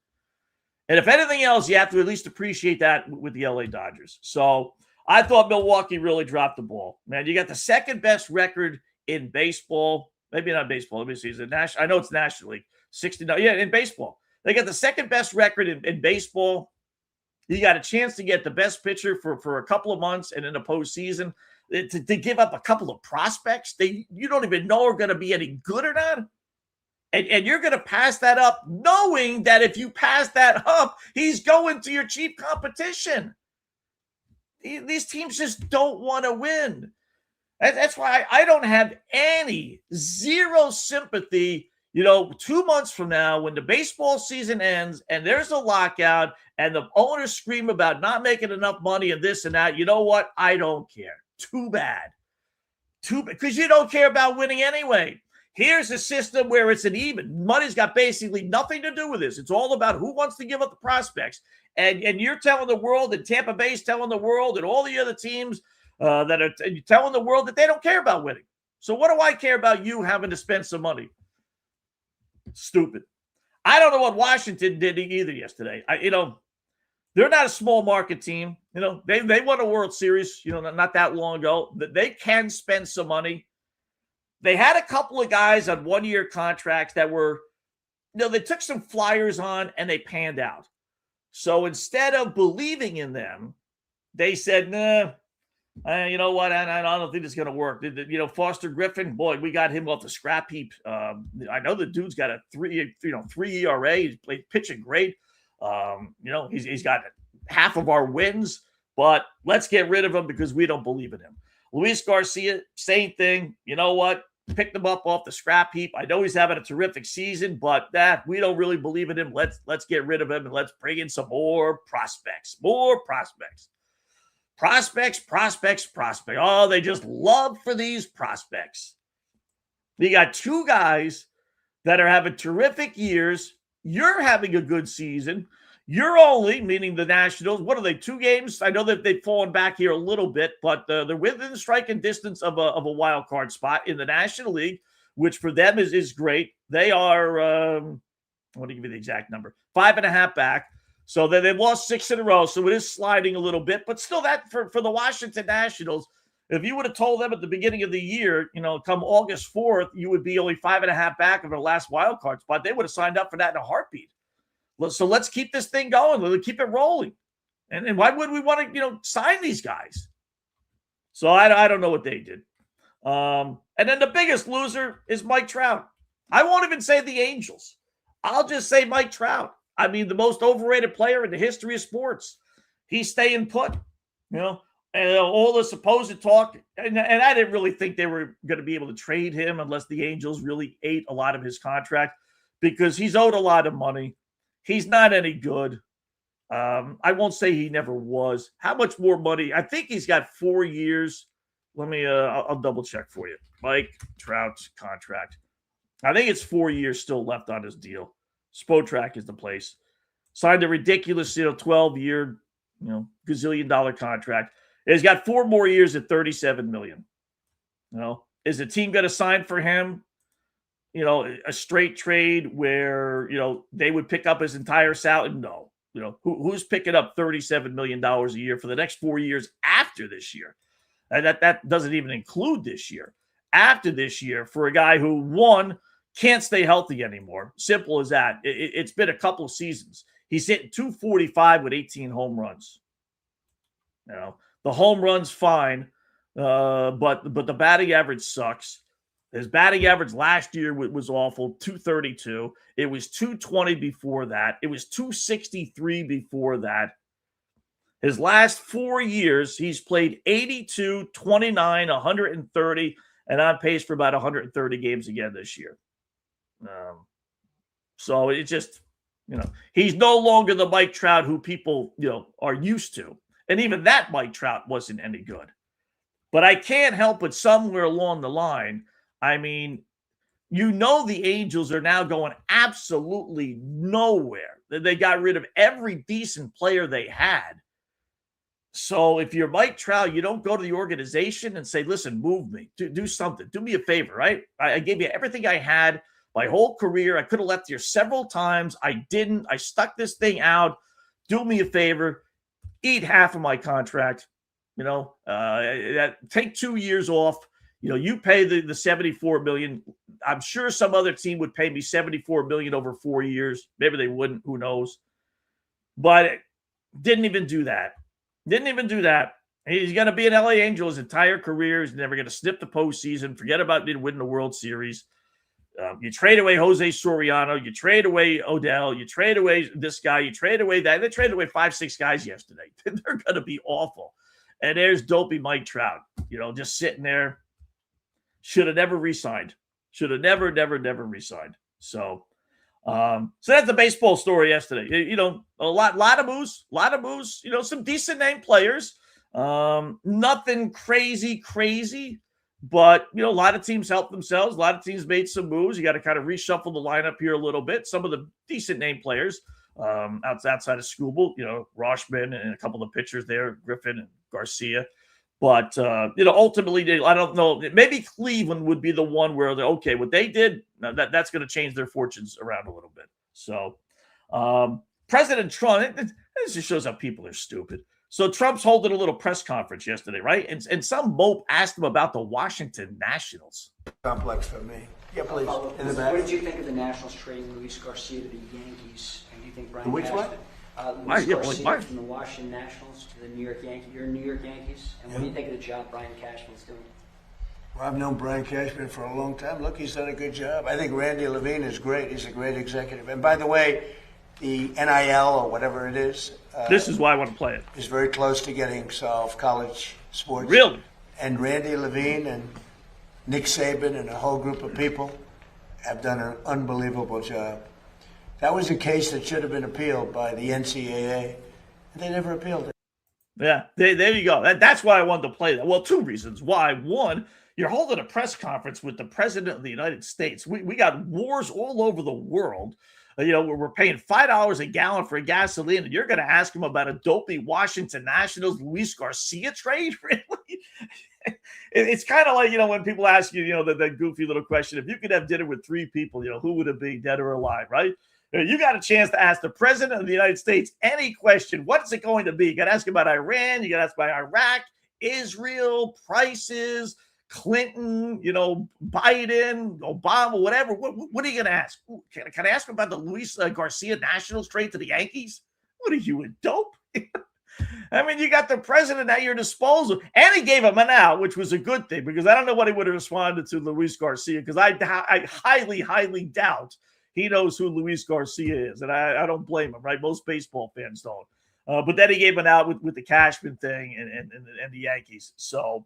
[SPEAKER 3] And if anything else, you have to at least appreciate that with the LA Dodgers. So I thought Milwaukee really dropped the ball. Man, you got the second best record in baseball. Maybe not baseball. Let me see. Is it national? I know it's National League. 69. Yeah, in baseball. They got the second best record in baseball. You got a chance to get the best pitcher for a couple of months and in the postseason. To give up a couple of prospects you don't even know are going to be any good or not. And you're going to pass that up knowing that if you pass that up, he's going to your cheap competition. These teams just don't want to win. That's why I don't have zero sympathy, 2 months from now when the baseball season ends and there's a lockout and the owners scream about not making enough money and this and that. You know what? I don't care. Too bad. Because you don't care about winning anyway. Here's a system where it's an even. Money's got basically nothing to do with this. It's all about who wants to give up the prospects. And you're telling the world, and Tampa Bay's telling the world, and all the other teams that are telling the world that they don't care about winning. So what do I care about you having to spend some money? Stupid. I don't know what Washington did either yesterday. They're not a small market team. They won a World Series, not that long ago. They can spend some money. They had a couple of guys on 1-year contracts that were, they took some flyers on and they panned out. So instead of believing in them, they said, nah, you know what? I don't think it's going to work. Foster Griffin, boy, we got him off the scrap heap. I know the dude's got a 3 ERA. He's pitching great. He's got half of our wins, but let's get rid of him because we don't believe in him. Luis Garcia, same thing. You know what? Picked him up off the scrap heap. I know he's having a terrific season, but we don't really believe in him. Let's get rid of him and let's bring in some more prospects. More prospects. Prospects. Oh, they just love for these prospects. You got 2 guys that are having terrific years. You're having a good season. You're only, meaning the Nationals, what are they, 2 games? I know that they've fallen back here a little bit, but they're within striking distance of a wild card spot in the National League, which for them is great. They are, I want to give you the exact number, 5.5 back. So they've lost 6 in a row, so it is sliding a little bit. But still, that for the Washington Nationals, If you would have told them at the beginning of the year, come August 4th, you would be only 5.5 back of their last wild card spot, they would have signed up for that in a heartbeat. So let's keep this thing going. Let's keep it rolling. And why would we want to, sign these guys? So I don't know what they did. And then the biggest loser is Mike Trout. I won't even say the Angels. I'll just say Mike Trout. I mean, the most overrated player in the history of sports. He's staying put, and all the supposed talk. And I didn't really think they were going to be able to trade him unless the Angels really ate a lot of his contract because he's owed a lot of money. He's not any good. I won't say he never was. How much more money? I think he's got 4 years. Let me, I'll double check for you. Mike Trout's contract. I think it's 4 years still left on his deal. Spotrac is the place. Signed a ridiculous, 12-year, gazillion-dollar contract. He's got 4 more years at $37 million. Is the team going to sign for him? A straight trade where, they would pick up his entire salary? No. Who's picking up $37 million a year for the next 4 years after this year? And that doesn't even include this year. After this year, for a guy who, one, can't stay healthy anymore. Simple as that. It's been a couple of seasons. He's hitting .245 with 18 home runs. The home run's fine, but the batting average sucks. His batting average last year was awful, .232. It was .220 before that. It was .263 before that. His last 4 years, he's played 82, 29, 130, and on pace for about 130 games again this year. So it just, he's no longer the Mike Trout who people, are used to. And even that Mike Trout wasn't any good. But I can't help but somewhere along the line, I mean, the Angels are now going absolutely nowhere. They got rid of every decent player they had. So if you're Mike Trout, you don't go to the organization and say, listen, move me, do something, do me a favor, right? I gave you everything I had my whole career. I could have left here several times. I didn't. I stuck this thing out. Do me a favor, eat half of my contract, take 2 years off. You pay the $74 million. I'm sure some other team would pay me $74 million over 4 years. Maybe they wouldn't. Who knows? But didn't even do that. He's going to be an LA Angel his entire career. He's never going to snip the postseason. Forget about winning the World Series. You trade away Jose Soriano. You trade away Odell. You trade away this guy. You trade away that. They traded away 5-6 guys yesterday. They're going to be awful. And there's dopey Mike Trout, just sitting there. Should have never re-signed. Should have never re-signed. So that's the baseball story yesterday. A lot of moves, some decent name players. Nothing crazy, but a lot of teams helped themselves. A lot of teams made some moves. You got to kind of reshuffle the lineup here a little bit. Some of the decent name players outside of Skubal, Rauschman and a couple of pitchers there, Griffin and Garcia. But, ultimately, I don't know. Maybe Cleveland would be the one where they're okay. What they did, that's going to change their fortunes around a little bit. So, President Trump, this just shows how people are stupid. So, Trump's holding a little press conference yesterday, right? And some mope asked him about the Washington Nationals.
[SPEAKER 6] Complex for me. Yeah, please. In the
[SPEAKER 8] What
[SPEAKER 6] back.
[SPEAKER 8] did you think of the Nationals trading Luis Garcia to the Yankees? And do you think Brian
[SPEAKER 6] Which
[SPEAKER 8] Cashman,
[SPEAKER 6] what?
[SPEAKER 8] Luis
[SPEAKER 3] Yeah,
[SPEAKER 8] Garcia
[SPEAKER 3] why?
[SPEAKER 8] from the Washington Nationals to the New York Yankees? You're New York Yankees. And what do you think of the job Brian Cashman's doing?
[SPEAKER 6] Well, I've known Brian Cashman for a long time. Look, he's done a good job. I think Randy Levine is great. He's a great executive. And by the way, the NIL or whatever it is.
[SPEAKER 3] This is why I want to play it.
[SPEAKER 6] Is very close to getting solved, college sports.
[SPEAKER 3] Really?
[SPEAKER 6] And Randy Levine and Nick Saban and a whole group of people have done an unbelievable job. That was a case that should have been appealed by the NCAA, and they never appealed it.
[SPEAKER 3] Yeah, there you go. That's why I wanted to play that. Well, 2 reasons why. One, you're holding a press conference with the President of the United States. We got wars all over the world. We're paying $5 a gallon for gasoline, and you're going to ask him about a dopey Washington Nationals Luis Garcia trade? Really? It's kind of like, when people ask you, that goofy little question, if you could have dinner with 3 people, who would it be, dead or alive, right? You got a chance to ask the President of the United States any question. What's it going to be? You got to ask about Iran. You got to ask about Iraq, Israel, prices, Clinton, Biden, Obama, whatever. What are you going to ask? Can I ask him about the Luis Garcia Nationals trade to the Yankees? What are you, a dope? I mean, you got the president at your disposal, and he gave him an out, which was a good thing, because I don't know what he would have responded to Luis Garcia, because I highly, highly doubt he knows who Luis Garcia is, and I don't blame him, right? Most baseball fans don't. But then he gave an out with the Cashman thing and the Yankees. So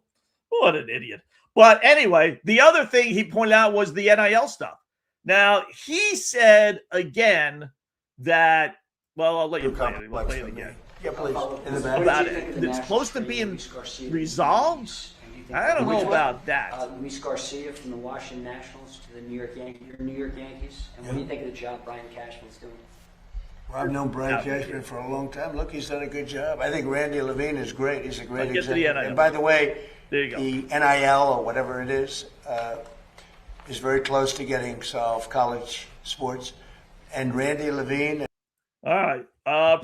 [SPEAKER 3] what an idiot. But anyway, the other thing he pointed out was the NIL stuff. Now, he said again that, well, I'll let you play it. We'll play it again.
[SPEAKER 6] Yeah, please. In the back.
[SPEAKER 3] About it. It's close to being resolved. I don't know about that.
[SPEAKER 8] Luis Garcia from the Washington Nationals to the New York Yankees. And what do you think of the job Brian Cashman's doing?
[SPEAKER 6] Well, I've known Brian Cashman for a long time. Look, he's done a good job. I think Randy Levine is great. He's a great executive. And by the way, the NIL or whatever it is very close to getting solved, college sports. And Randy Levine.
[SPEAKER 3] All right.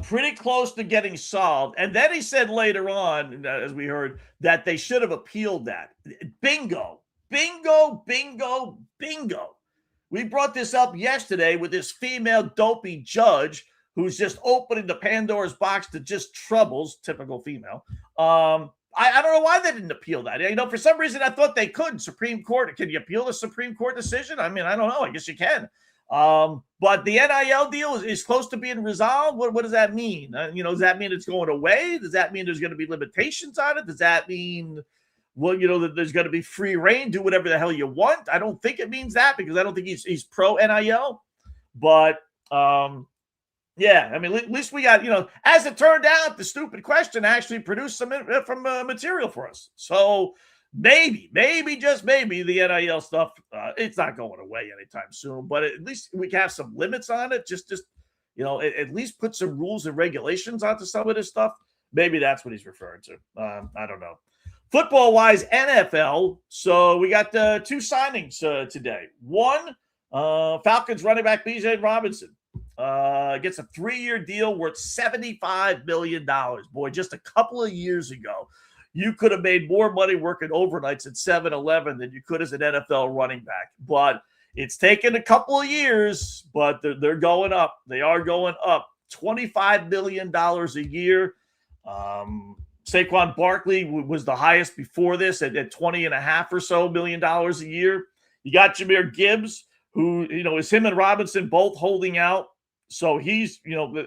[SPEAKER 3] Pretty close to getting solved. And then he said later on, as we heard, that they should have appealed that. Bingo. Bingo, bingo, bingo. We brought this up yesterday with this female dopey judge who's just opening the Pandora's box to just troubles, typical female. I don't know why they didn't appeal that. For some reason, I thought they could. Supreme Court. Can you appeal the Supreme Court decision? I mean, I don't know. I guess you can. But the NIL deal is close to being resolved. What does that mean? Does that mean it's going away? Does that mean there's going to be limitations on it? Does that mean, that there's going to be free reign, do whatever the hell you want? I don't think it means that, because I don't think he's pro NIL. But, yeah, I mean, at least we got, as it turned out, the stupid question actually produced some from material for us. So maybe, just maybe the NIL stuff, it's not going away anytime soon, but at least we can have some limits on it. Just at least put some rules and regulations onto some of this stuff. Maybe that's what he's referring to. I don't know. Football-wise, NFL. So we got two signings today. One, Falcons running back B.J. Robinson gets a 3-year deal worth $75 million. Boy, just a couple of years ago, you could have made more money working overnights at 7-Eleven than you could as an NFL running back. But it's taken a couple of years, but they're going up. They are going up. $25 million a year. Saquon Barkley was the highest before this at $20.5 or so million a year. You got Jahmyr Gibbs, who, is him and Robinson both holding out. So he's,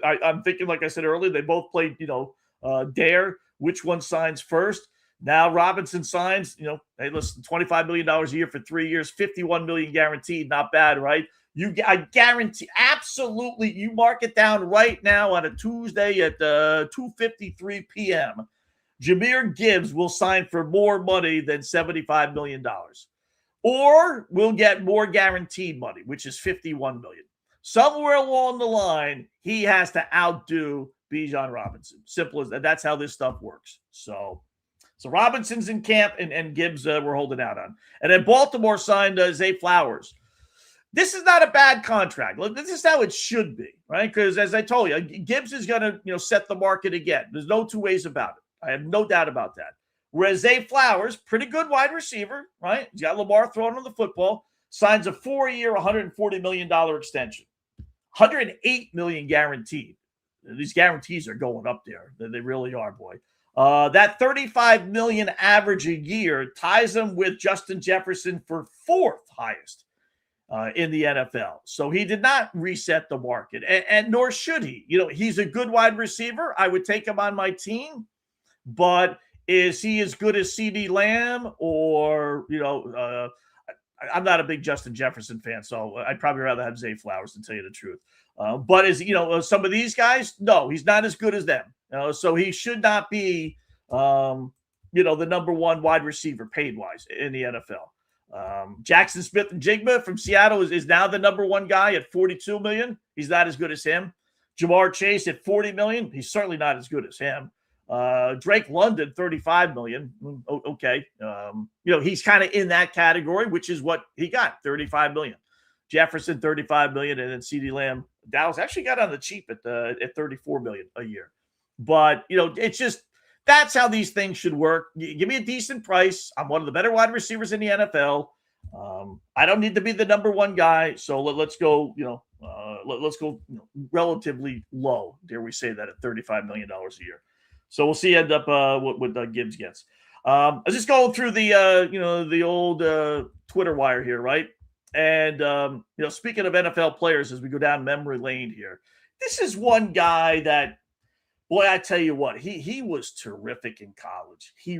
[SPEAKER 3] I'm thinking, like I said earlier, they both played, dare. Which one signs first? Now Robinson signs, hey, listen, $25 million a year for 3 years, $51 million guaranteed. Not bad, right? I guarantee, absolutely, you mark it down right now on a Tuesday at 2:53 p.m. Jahmyr Gibbs will sign for more money than $75 million. Or we'll get more guaranteed money, which is $51 million. Somewhere along the line, he has to outdo Bijan Robinson. Simple as that. That's how this stuff works. So Robinson's in camp, and Gibbs we're holding out on. And then Baltimore signed Zay Flowers. This is not a bad contract. Look, this is how it should be, right? Because as I told you, Gibbs is going to set the market again. There's no two ways about it. I have no doubt about that. Whereas Zay Flowers, pretty good wide receiver, right? He's got Lamar throwing him the football, signs a 4-year, $140 million extension. $108 million guaranteed. These guarantees are going up there. They really are, boy. That $35 million average a year ties him with Justin Jefferson for 4th highest in the NFL. So he did not reset the market, and nor should he. He's a good wide receiver. I would take him on my team, but is he as good as CD Lamb or, I'm not a big Justin Jefferson fan, so I'd probably rather have Zay Flowers, to tell you the truth. But is some of these guys? No, he's not as good as them. So he should not be, the number one wide receiver paid wise in the NFL. Jackson Smith-Njigba from Seattle is now the number one guy at $42 million. He's not as good as him. Jamar Chase at $40 million. He's certainly not as good as him. Drake London, $35 million. Okay. He's kind of in that category, which is what he got, $35 million. Jefferson, $35 million, and then CeeDee Lamb. Dallas actually got on the cheap at $34 million a year. But, it's just That's how these things should work. Give me a decent price. I'm one of the better wide receivers in the NFL. I don't need to be the number one guy. So let's go, let's go relatively low. Dare we say that at $35 million a year. So we'll see end up what Gibbs gets. I was just going through the old Twitter wire here, right? And speaking of NFL players, as we go down memory lane here, this is one guy that, boy, I tell you what, he was terrific in college. He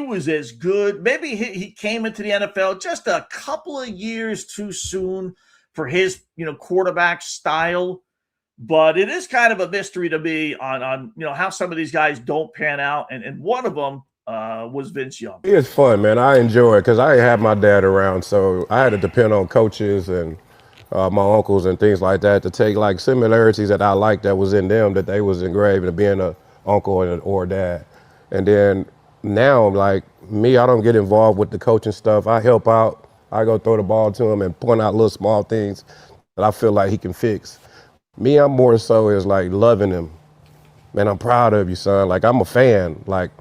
[SPEAKER 3] was as good. Maybe he came into the NFL just a couple of years too soon for his quarterback style. But it is kind of a mystery to me on how some of these guys don't pan out. And one of them was Vince Young.
[SPEAKER 9] It's fun, man. I enjoy it because I didn't have my dad around, so I had to depend on coaches and my uncles and things like that to take like similarities that I liked that was in them that they was engraved in being an uncle or dad. And then now, like me, I don't get involved with the coaching stuff. I help out. I go throw the ball to him and point out little small things that I feel like he can fix. Me, I'm more so is like loving him. Man, I'm proud of you, son. Like, I'm a fan. Like,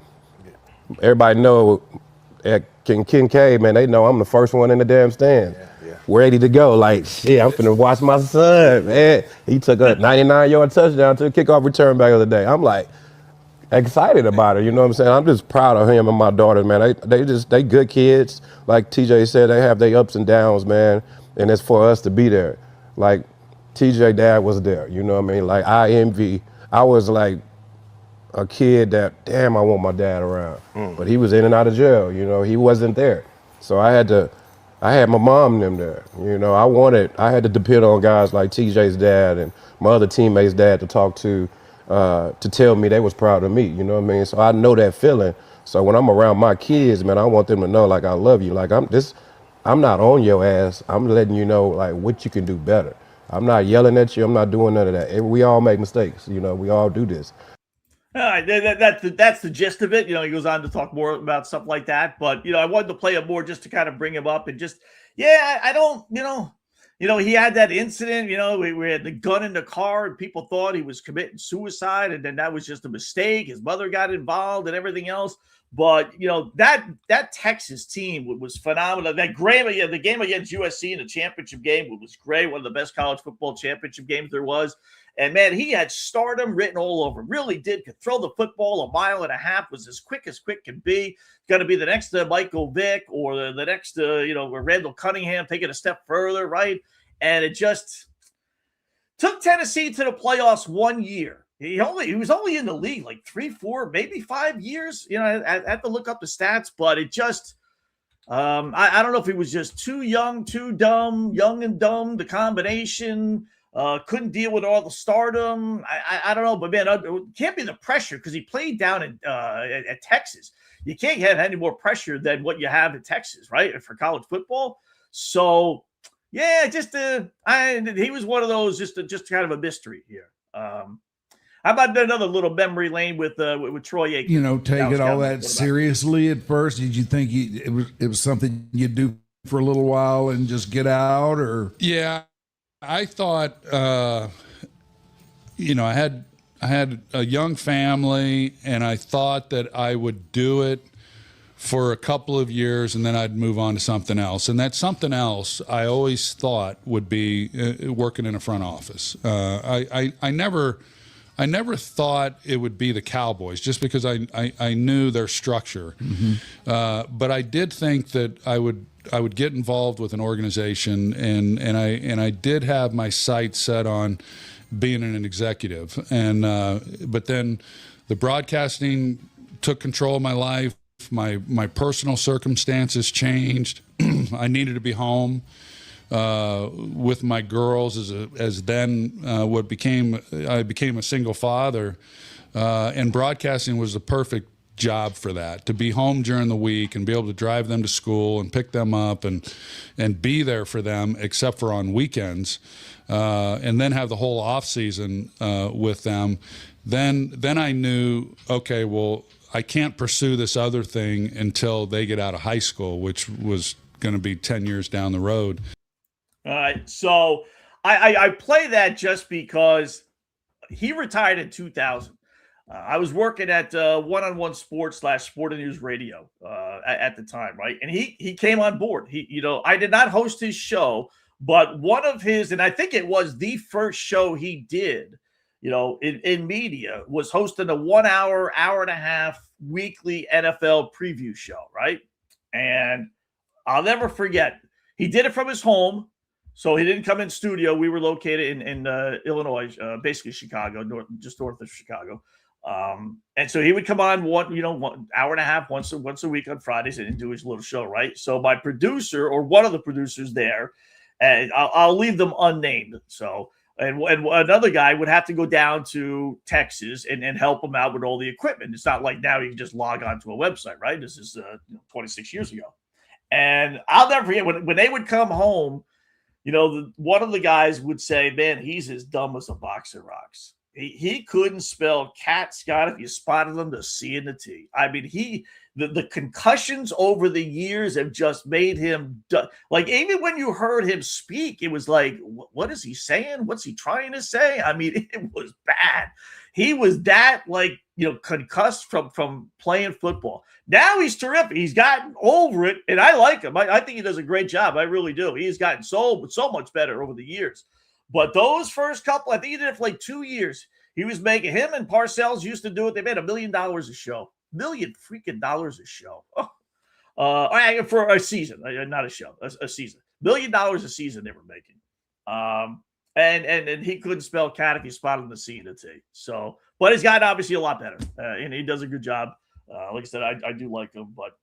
[SPEAKER 9] everybody know at Kincaid, man, they know I'm the first one in the damn stand. Yeah. Ready to go. Like, shit, I'm finna watch my son, man. He took a 99-yard touchdown to the kickoff return back of the day. I'm like excited about it, you know what I'm saying? I'm just proud of him and my daughter, man. They good kids. Like TJ said, they have their ups and downs, man. And it's for us to be there. Like, TJ dad was there, you know what I mean? Like, I was like a kid that, damn, I want my dad around. But he was in and out of jail, he wasn't there. So I had my mom and them there, I had to depend on guys like TJ's dad and my other teammates' dad to talk to tell me they was proud of me, you know what I mean? So I know that feeling. So when I'm around my kids, man, I want them to know, like, I love you. Like, I'm not on your ass. I'm letting you know, like, what you can do better. I'm not yelling at you. I'm not doing none of that. We all make mistakes. We all do this.
[SPEAKER 3] All right, that's the gist of it. He goes on to talk more about stuff like that. But, I wanted to play it more just to kind of bring him up and just, I don't, he had that incident, we had the gun in the car and people thought he was committing suicide. And then that was just a mistake. His mother got involved and everything else. But, that Texas team was phenomenal. The game against USC in the championship game was great. One of the best college football championship games there was. And, man, he had stardom written all over. Really did. Could throw the football 1.5 miles. Was as quick can be. Going to be the next Michael Vick or the next, Randall Cunningham taking a step further, right? And it just took Tennessee to the playoffs 1 year. He was only in the league like 3, 4, maybe 5 years. I had to look up the stats, but it just I don't know if he was just too young, too dumb, young and dumb, the combination, couldn't deal with all the stardom. I don't know, but man, it can't be the pressure because he played down at Texas. You can't have any more pressure than what you have at Texas, right? For college football. So yeah, he was one of those just kind of a mystery here. How about another little memory lane with Troy Aikman?
[SPEAKER 10] Taking all that seriously at first. Did you think it was something you'd do for a little while and just get out, or?
[SPEAKER 11] Yeah, I thought, I had a young family, and I thought that I would do it for a couple of years, and then I'd move on to something else. And that something else I always thought would be working in a front office. I never thought it would be the Cowboys just because I knew their structure. Mm-hmm. But I did think that I would get involved with an organization, and I did have my sights set on being an executive. And but then the broadcasting took control of my life. My personal circumstances changed. I needed to be home with my girls as then I became a single father, and broadcasting was the perfect job for that, to be home during the week and be able to drive them to school and pick them up and be there for them except for on weekends, and then have the whole off season with them. Then I knew, okay, well, I can't pursue this other thing until they get out of high school, which was going to be 10 years down the road.
[SPEAKER 3] All right, so I play that just because he retired in 2000. I was working at One-on-One Sports / Sport News Radio at the time, right? And he came on board. I did not host his show, but one of his, and I think it was the first show he did, in media, was hosting a 1 hour, hour and a half weekly NFL preview show, right? And I'll never forget, he did it from his home. So he didn't come in studio. We were located in Illinois, basically Chicago, just north of Chicago. And so he would come on 1 hour and a half once a week on Fridays and do his little show, right? So my producer, or one of the producers there, and I'll leave them unnamed. So and another guy would have to go down to Texas and help him out with all the equipment. It's not like now you can just log on to a website, right? This is 26 years ago. And I'll never forget when they would come home. One of the guys would say, man, he's as dumb as a box of rocks. He couldn't spell cat, Scott, if you spotted him, the C and the T. I mean, the concussions over the years have just made him like, even when you heard him speak, it was like, what is he saying? What's he trying to say? I mean, it was bad. He was that concussed from playing football. Now he's terrific. He's gotten over it, and I like him. I think he does a great job. I really do. He's gotten so much better over the years. But those first couple, I think he did it for like 2 years. He was making, him and Parcells used to do it. They made $1 million a show. $1 million freaking dollars a show. For a season, not a show, a season. $1 million a season they were making. And he couldn't spell cat if you spotted the C and the T. So, but he's gotten obviously a lot better, and he does a good job. Like I said, I do like him, but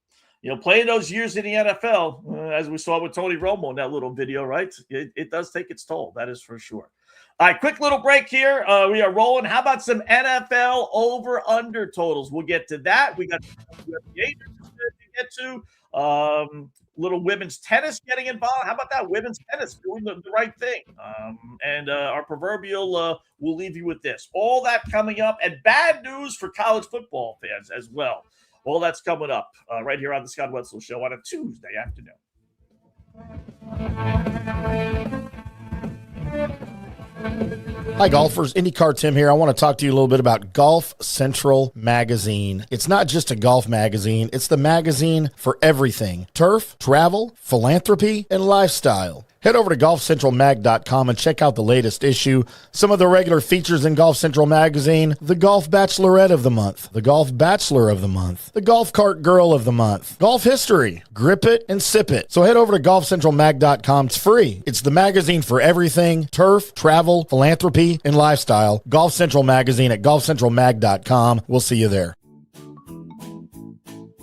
[SPEAKER 3] playing those years in the NFL, as we saw with Tony Romo in that little video, right? It does take its toll. That is for sure. All right, quick little break here. We are rolling. How about some NFL over/under totals? We'll get to that. We got the to get to. Little women's tennis getting involved. How about that? Women's tennis doing the right thing. And our proverbial, we'll leave you with this. All that coming up, and bad news for college football fans as well. All that's coming up right here on the Scott Wetzel Show on a Tuesday afternoon.
[SPEAKER 4] Hi, golfers. IndyCar Tim here. I want to talk to you a little bit about Golf Central Magazine. It's not just a golf magazine. It's the magazine for everything: turf, travel, philanthropy, and lifestyle. Head over to golfcentralmag.com and check out the latest issue. Some of the regular features in Golf Central Magazine: the Golf Bachelorette of the Month, the Golf Bachelor of the Month, the Golf Cart Girl of the Month, Golf History, Grip It and Sip It. So head over to golfcentralmag.com. It's free. It's the magazine for everything: turf, travel, philanthropy, and lifestyle. Golf Central Magazine at golfcentralmag.com. We'll see you there.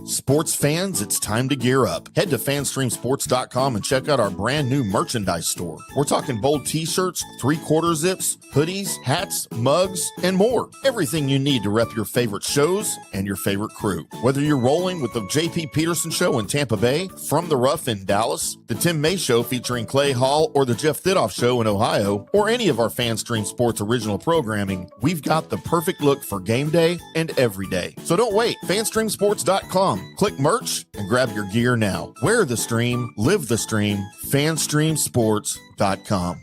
[SPEAKER 4] Sports fans, it's time to gear up. Head to fanstreamsports.com and check out our brand new merchandise store. We're talking bold t-shirts, 3/4 zips, hoodies, hats, mugs, and more. Everything you need to rep your favorite shows and your favorite crew. Whether you're rolling with the J.P. Peterson Show in Tampa Bay, From the Rough in Dallas, the Tim May Show featuring Clay Hall, or the Jeff Thidoff Show in Ohio, or any of our FanStream Sports original programming, we've got the perfect look for game day and every day. So don't wait. fanstreamsports.com. Click merch and grab your gear now. Wear the stream, live the stream. fanstreamsports.com.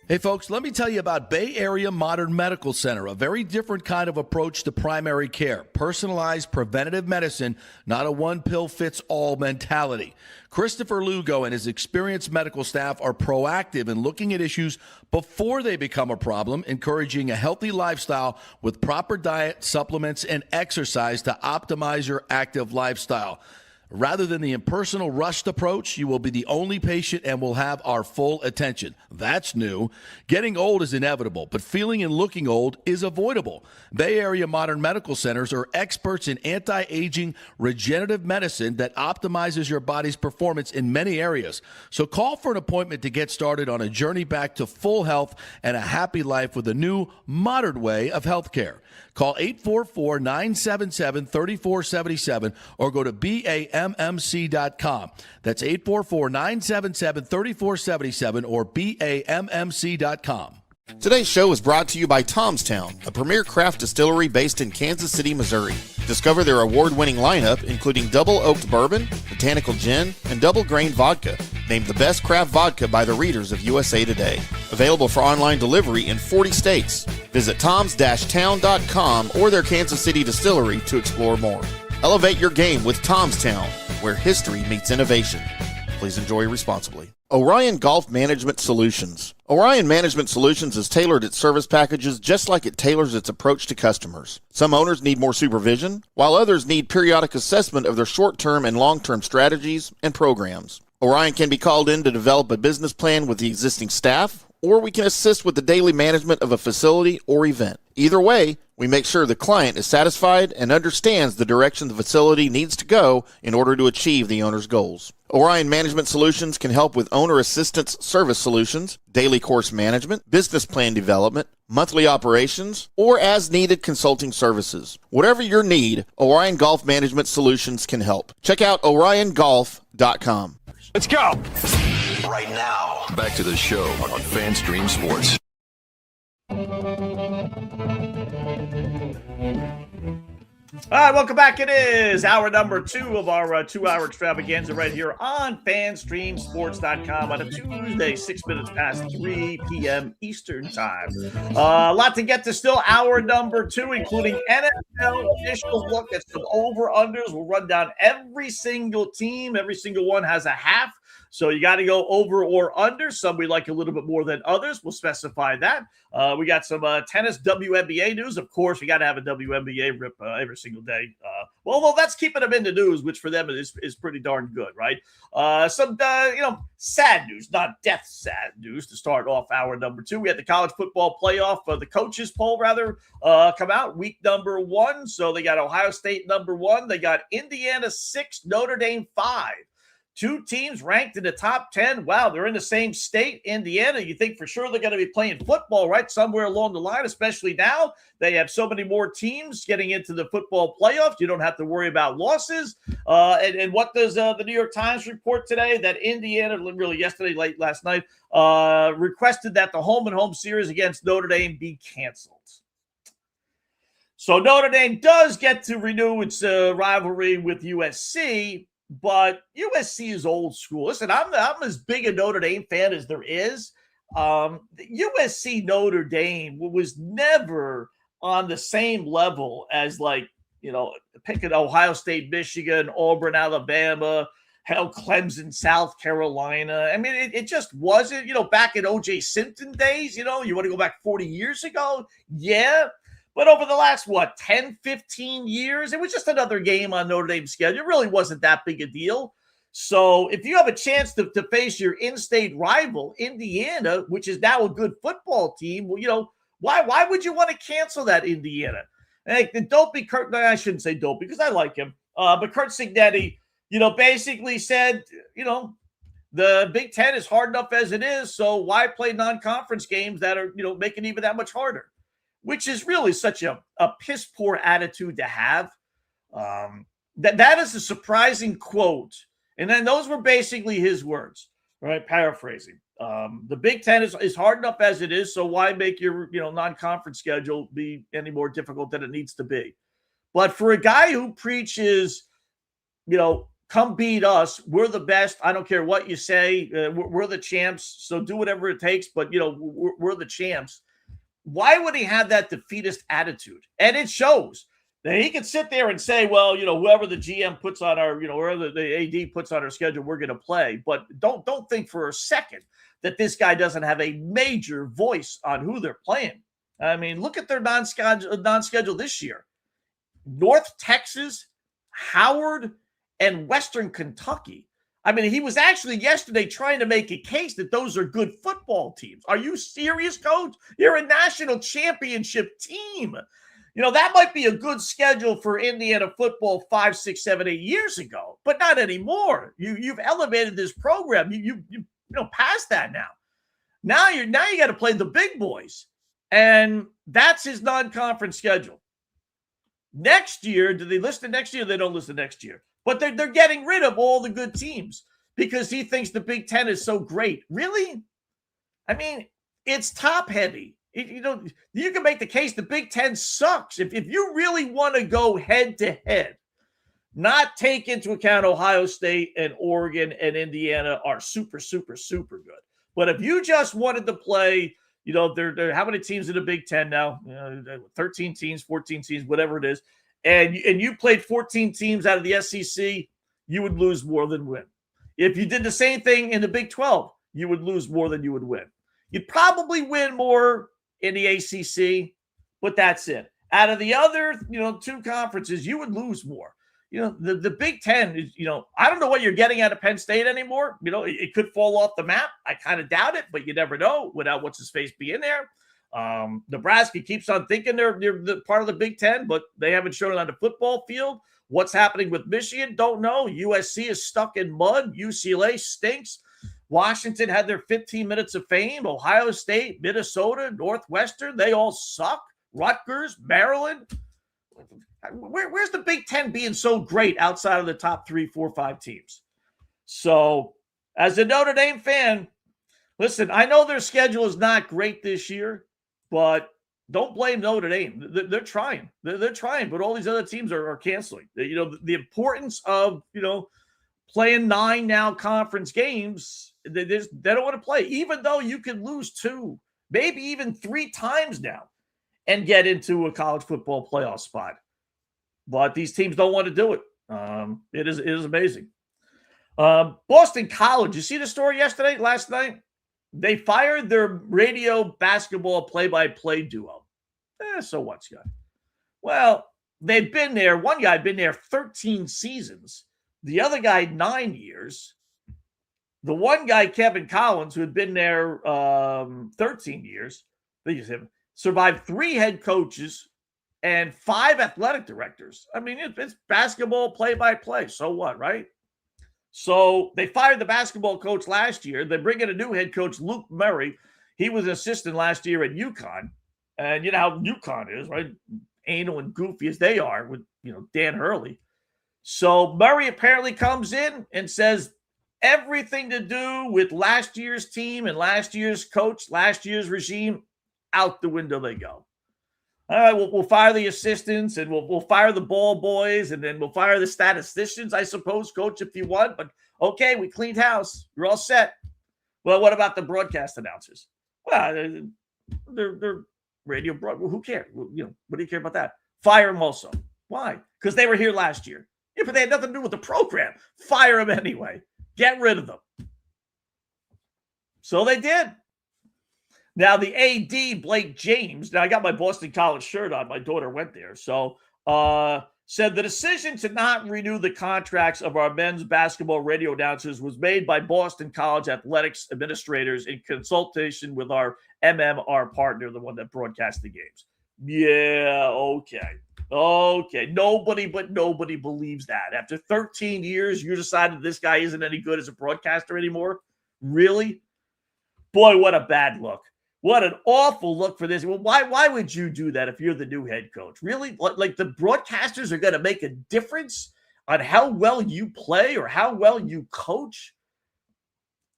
[SPEAKER 5] Hey folks, let me tell you about Bay Area Modern Medical Center, a very different kind of approach to primary care. Personalized preventative medicine, not a one-pill-fits-all mentality. Christopher Lugo and his experienced medical staff are proactive in looking at issues before they become a problem, encouraging a healthy lifestyle with proper diet, supplements, and exercise to optimize your active lifestyle. Rather than the impersonal, rushed approach, you will be the only patient and will have our full attention. That's new. Getting old is inevitable, but feeling and looking old is avoidable. Bay Area Modern Medical Centers are experts in anti-aging regenerative medicine that optimizes your body's performance in many areas. So call for an appointment to get started on a journey back to full health and a happy life with a new, modern way of healthcare. Call 844-977-3477 or go to BAMMC.com. That's 844-977-3477 or BAMMC.com.
[SPEAKER 4] Today's show is brought to you by Tomstown, a premier craft distillery based in Kansas City, Missouri. Discover their award-winning lineup, including double oaked bourbon, botanical gin, and double grain vodka. named the best craft vodka by the readers of USA Today. Available for online delivery in 40 states. Visit toms-town.com or their Kansas City distillery to explore more. Elevate your game with Tom's Town, where history meets innovation. Please enjoy responsibly. Orion Golf Management Solutions. Orion Management Solutions has tailored its service packages just like it tailors its approach to customers. Some owners need more supervision, while others need periodic assessment of their short-term and long-term strategies and programs. Orion can be called in to develop a business plan with the existing staff, or we can assist with the daily management of a facility or event. Either way, we make sure the client is satisfied and understands the direction the facility needs to go in order to achieve the owner's goals. Orion Management Solutions can help with owner assistance service solutions, daily course management, business plan development, monthly operations, or as-needed consulting services. Whatever your need, Orion Golf Management Solutions can help. Check out oriongolf.com.
[SPEAKER 7] Let's go. Right now, back to the show on FanStream Sports.
[SPEAKER 3] All right, welcome back. It is hour number 2 of our 2-hour extravaganza right here on FanStreamSports.com on a Tuesday, 6 minutes past 3 p.m. Eastern Time. A lot to get to still. Hour number 2, including NFL official look at some over-unders. We'll run down every single team. Every single one has a half. So you got to go over or under. Some we like a little bit more than others. We'll specify that. We got some tennis WNBA news. Of course, we got to have a WNBA rip every single day. Well, that's keeping them in the news, which for them is pretty darn good, right? Some sad news, not death sad news to start off hour number 2. We had the college football playoff, the coaches poll rather, come out week number 1. So they got Ohio State number 1. They got Indiana 6, Notre Dame 5. 2 teams ranked in the top 10. Wow, they're in the same state, Indiana. You think for sure they're going to be playing football, right? Somewhere along the line, especially now. They have so many more teams getting into the football playoffs. You don't have to worry about losses. And what does the New York Times report today? That Indiana, really yesterday, late last night, requested that the home-and-home series against Notre Dame be canceled. So Notre Dame does get to renew its rivalry with USC, but USC is old school. Listen, I'm as big a Notre Dame fan as there is. USC Notre Dame was never on the same level as, like, picking Ohio State, Michigan, Auburn, Alabama, hell, Clemson, South Carolina. I mean, it just wasn't, back in O.J. Simpson days, you want to go back 40 years ago? Yeah. But over the last, 10, 15 years, it was just another game on Notre Dame's schedule. It really wasn't that big a deal. So if you have a chance to face your in-state rival, Indiana, which is now a good football team, well, why would you want to cancel that, Indiana? And the dopey Kurt, I shouldn't say dopey because I like him, but Kurt Cignetti, basically said, the Big Ten is hard enough as it is, so why play non-conference games that are, making it even that much harder? Which is really such a piss-poor attitude to have. That is a surprising quote. And then those were basically his words, right? Paraphrasing. The Big Ten is hard enough as it is, so why make your non-conference schedule be any more difficult than it needs to be? But for a guy who preaches, come beat us, we're the best, I don't care what you say, we're the champs, so do whatever it takes, but, we're the champs. Why would he have that defeatist attitude? And it shows. That he can sit there and say, well, whoever the GM puts on our, whoever the AD puts on our schedule, we're going to play. But don't think for a second that this guy doesn't have a major voice on who they're playing. I mean, look at their non-schedule this year. North Texas, Howard, and Western Kentucky. I mean, he was actually yesterday trying to make a case that those are good football teams. Are you serious, Coach? You're a national championship team. That might be a good schedule for Indiana football 5, 6, 7, 8 years ago, but not anymore. You've elevated this program. You past that now. Now you got to play the big boys, and that's his non-conference schedule. Next year, do they listen next year? They don't listen next year. But they're getting rid of all the good teams because he thinks the Big Ten is so great. Really? I mean, it's top heavy. You can make the case the Big Ten sucks. If you really want to go head to head, not take into account Ohio State and Oregon and Indiana are super, super, super good. But if you just wanted to play, there how many teams in the Big Ten now? 13 teams, 14 teams, whatever it is. And you played 14 teams out of the SEC, you would lose more than win. If you did the same thing in the Big 12, you would lose more than you would win. You'd probably win more in the ACC, but that's it. Out of the other, two conferences, you would lose more. The Big Ten is, I don't know what you're getting out of Penn State anymore. It could fall off the map. I kind of doubt it, but you never know without what's-his-face being there. Nebraska keeps on thinking they're the part of the Big Ten, but they haven't shown it on the football field. What's happening with Michigan? Don't know. USC is stuck in mud. UCLA stinks. Washington had their 15 minutes of fame. Ohio State, Minnesota, Northwestern, they all suck. Rutgers, Maryland. Where's the Big Ten being so great outside of the top 3, 4, 5 teams? So, as a Notre Dame fan, listen, I know their schedule is not great this year, but don't blame Notre Dame. They're trying. They're trying, but all these other teams are canceling. The importance of, playing 9 now conference games, they don't want to play, even though you can lose 2, maybe even 3 times now and get into a college football playoff spot. But these teams don't want to do it. It is amazing. Boston College, you see the story last night? They fired their radio basketball play-by-play duo. So what, Scott? Well, they've been there. One guy had been there 13 seasons. The other guy, 9 years. The one guy, Kevin Collins, who had been there 13 years, survived 3 head coaches and 5 athletic directors. I mean, it's basketball play-by-play. So what, right? So they fired the basketball coach last year. They bring in a new head coach, Luke Murray. He was an assistant last year at UConn. And you know how UConn is, right? Anal and goofy as they are with, Dan Hurley. So Murray apparently comes in and says everything to do with last year's team and last year's coach, last year's regime, out the window they go. All right, we'll fire the assistants and we'll fire the ball boys and then we'll fire the statisticians, I suppose, coach, if you want. But okay, we cleaned house. You're all set. Well, what about the broadcast announcers? Well, they're radio broad. Well, who cares? What do you care about that? Fire them also. Why? Because they were here last year. Yeah, but they had nothing to do with the program. Fire them anyway. Get rid of them. So they did. Now, the AD, Blake James, now I got my Boston College shirt on. My daughter went there. So, said the decision to not renew the contracts of our men's basketball radio announcers was made by Boston College athletics administrators in consultation with our MMR partner, the one that broadcasts the games. Yeah, okay. Nobody believes that. After 13 years, you decided this guy isn't any good as a broadcaster anymore? Really? Boy, what a bad look. What an awful look for this. Well, why would you do that if you're the new head coach? Really? Like the broadcasters are going to make a difference on how well you play or how well you coach?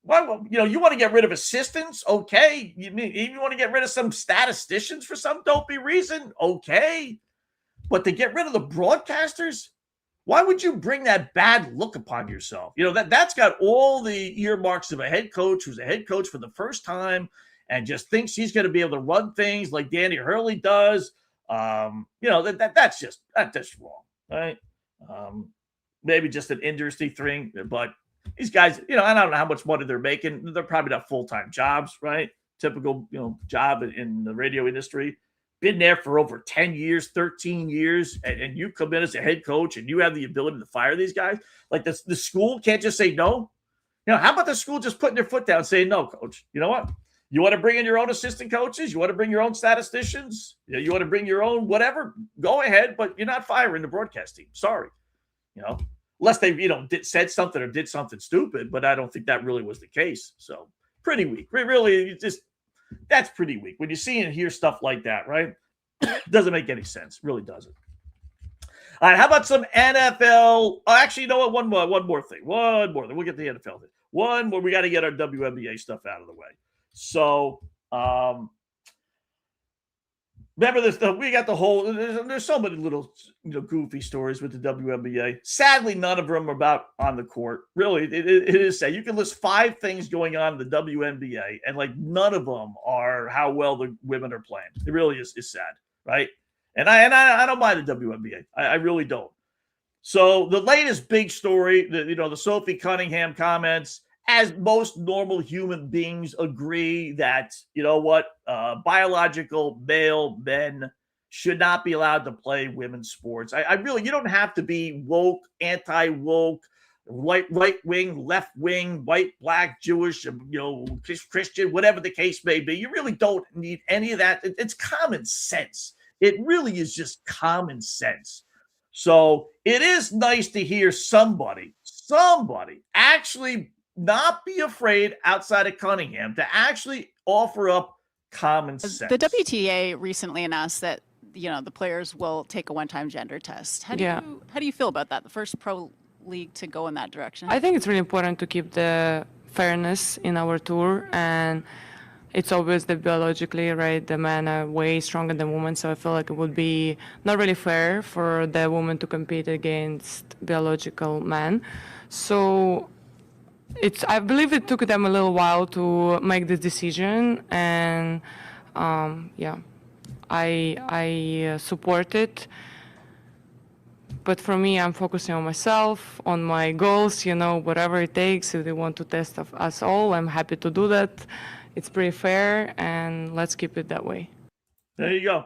[SPEAKER 3] Well, you want to get rid of assistants? Okay. You want to get rid of some statisticians for some dopey reason? Okay. But to get rid of the broadcasters? Why would you bring that bad look upon yourself? That's got all the earmarks of a head coach who's a head coach for the first time and just thinks he's going to be able to run things like Danny Hurley does. That's just wrong, right? Maybe just an industry thing, but these guys, I don't know how much money they're making. They're probably not full-time jobs, right? Typical, job in the radio industry. Been there for over 10 years, 13 years, and you come in as a head coach and you have the ability to fire these guys. Like the school can't just say no. How about the school just putting their foot down saying, no, coach, you know what? You want to bring in your own assistant coaches? You want to bring your own statisticians? You want to bring your own whatever? Go ahead, but you're not firing the broadcast team. Sorry. Unless they, said something or did something stupid, but I don't think that really was the case. So pretty weak. Really, that's pretty weak. When you see and hear stuff like that, right? Doesn't make any sense. Really doesn't. All right, how about some NFL? Oh, actually, you know what? One more thing. We'll get the NFL thing. One more. We got to get our WNBA stuff out of the way. So, Remember this? We got the whole. There's so many little, goofy stories with the WNBA. Sadly, none of them are about on the court. Really, it is sad. You can list 5 things going on in the WNBA, and like none of them are how well the women are playing. It really is sad, right? And I don't mind the WNBA. I really don't. So the latest big story, the Sophie Cunningham comments. As most normal human beings agree that, biological male men should not be allowed to play women's sports. I really, you don't have to be woke, anti-woke, right wing, left wing, white, black, Jewish, Christian, whatever the case may be. You really don't need any of that. It's common sense. It really is just common sense. So it is nice to hear somebody actually not be afraid outside of Cunningham to actually offer up common sense.
[SPEAKER 12] The WTA recently announced that the players will take a one-time gender test. How do you feel about that? The first pro league to go in that direction.
[SPEAKER 13] I think it's really important to keep the fairness in our tour, and it's obvious that biologically, right, the men are way stronger than women. So I feel like it would be not really fair for the women to compete against biological men. So I believe it took them a little while to make this decision, and I support it. But for me, I'm focusing on myself, on my goals, whatever it takes. If they want to test us all, I'm happy to do that. It's pretty fair, and let's keep it that way.
[SPEAKER 3] There you go.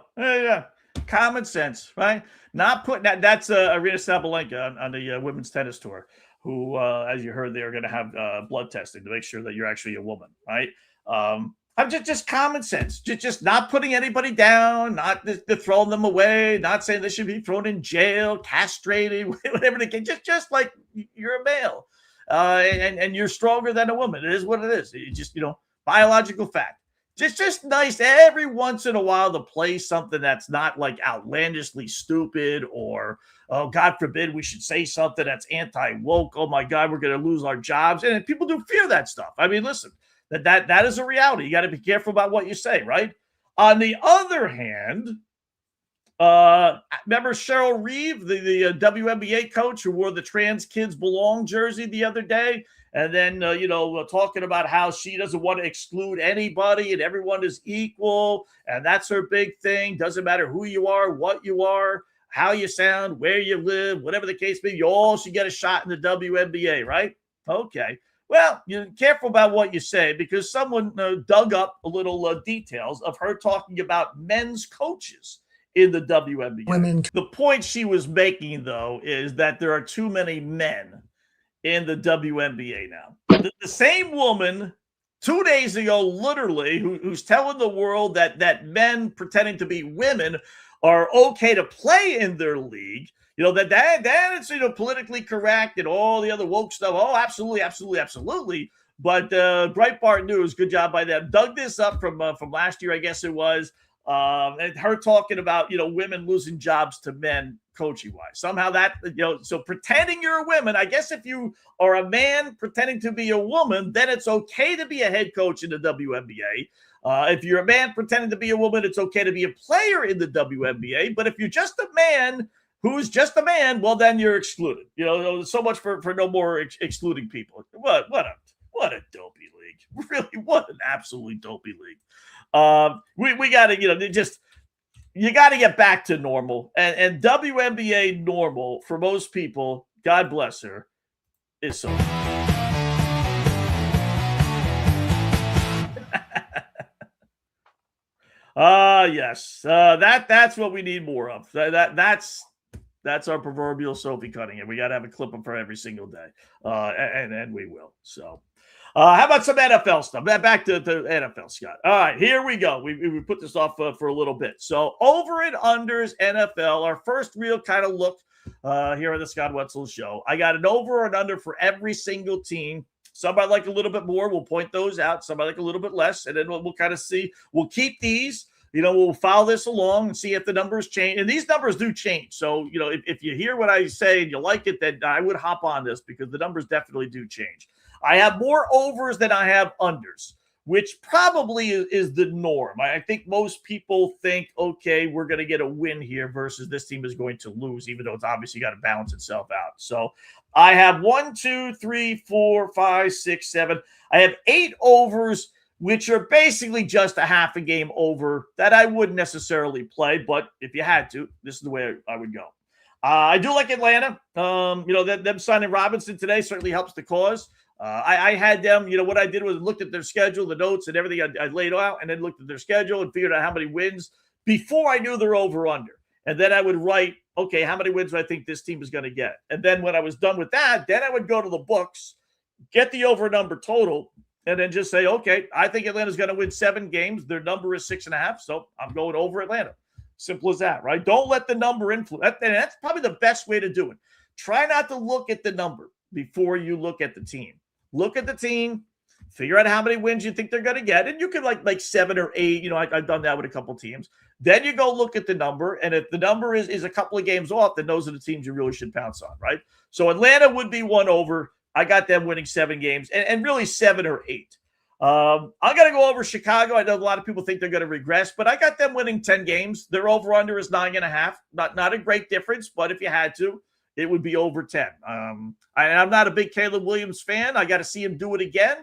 [SPEAKER 3] Common sense, right? Not putting that. That's Arina Sabalenka on the women's tennis tour, who, as you heard, they're going to have blood testing to make sure that you're actually a woman, right? I'm just common sense, just not putting anybody down, not throwing them away, not saying they should be thrown in jail, castrated, whatever they can. Just like you're a male, and you're stronger than a woman. It is what it is. It just biological fact. Just nice every once in a while to play something that's not like outlandishly stupid or, oh, God forbid we should say something that's anti-woke. Oh my God, we're going to lose our jobs. And people do fear that stuff. I mean, listen, that is a reality. You got to be careful about what you say, right? On the other hand, remember Cheryl Reeve, the WNBA coach who wore the Trans Kids Belong jersey the other day? And then, talking about how she doesn't want to exclude anybody and everyone is equal. And that's her big thing. Doesn't matter who you are, what you are, how you sound, where you live, whatever the case may be. You all should get a shot in the WNBA, right? Okay. Well, you're careful about what you say because someone dug up a little details of her talking about men's coaches in the WNBA. The point she was making, though, is that there are too many men in the WNBA now. The same woman 2 days ago, literally, who's telling the world that men pretending to be women are okay to play in their league, that it's politically correct and all the other woke stuff. Oh, absolutely, absolutely, absolutely. But Breitbart News, good job by them, dug this up from last year, I guess it was. And her talking about, women losing jobs to men coaching wise. Somehow that, so pretending you're a woman, I guess if you are a man pretending to be a woman, then it's okay to be a head coach in the WNBA. If you're a man pretending to be a woman, it's okay to be a player in the WNBA. But if you're just a man who's just a man, well, then you're excluded. So much for no more excluding people. What a dopey league. Really, what an absolutely dopey league. We got to, you got to get back to normal. And WNBA normal for most people, God bless her, is so. Yes. That's what we need more of. That's our proverbial Sophie Cunningham. We got to have a clip of her every single day. And we will. So. How about some NFL stuff? Back to NFL, Scott. All right, here we go. We put this off for a little bit. So over and unders NFL, our first real kind of look here on the Scott Wetzel Show. I got an over and under for every single team. Some I like a little bit more. We'll point those out. Some I like a little bit less. And then we'll kind of see. We'll keep these. We'll follow this along and see if the numbers change. And these numbers do change. So, if you hear what I say and you like it, then I would hop on this because the numbers definitely do change. I have more overs than I have unders. which probably is the norm. I think most people think, okay, we're going to get a win here versus this team is going to lose, even though it's obviously got to balance itself out. So I have 1, 2, 3, 4, 5, 6, 7. I have 8 overs, which are basically just a half a game over that I wouldn't necessarily play. But if you had to, this is the way I would go. I do like Atlanta. Them signing Robinson today certainly helps the cause. I had them, what I did was looked at their schedule, the notes and everything I laid out, and then looked at their schedule and figured out how many wins before I knew their over-under. And then I would write, okay, how many wins do I think this team is going to get? And then when I was done with that, then I would go to the books, get the over-number total, and then just say, okay, I think Atlanta's going to win 7 games. Their number is 6.5, so I'm going over Atlanta. Simple as that, right? Don't let the number influence. And that's probably the best way to do it. Try not to look at the number before you look at the team. Look at the team, figure out how many wins you think they're going to get. And you can like 7 or 8. I've done that with a couple teams. Then you go look at the number. And if the number is a couple of games off, then those are the teams you really should pounce on, right? So Atlanta would be 1 over. I got them winning 7 games and really 7 or 8. I'm going to go over Chicago. I know a lot of people think they're going to regress, but I got them winning 10 games. Their over-under is 9.5. Not a great difference, but if you had to, it would be over 10. I'm not a big Caleb Williams fan. I got to see him do it again.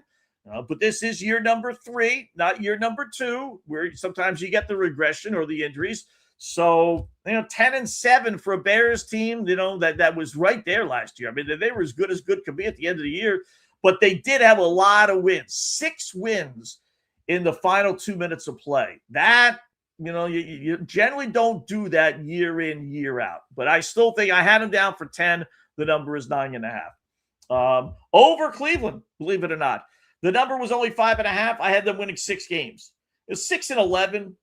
[SPEAKER 3] But this is year number 3, not year number 2, where sometimes you get the regression or the injuries. So, 10-7 for a Bears team, that was right there last year. I mean, they were as good could be at the end of the year, but they did have a lot of wins, 6 wins in the final 2 minutes of play. That, you generally don't do that year in, year out. But I still think I had them down for 10. The number is 9.5. Over Cleveland, believe it or not. The number was only 5.5. I had them winning 6 games. It's 6-11.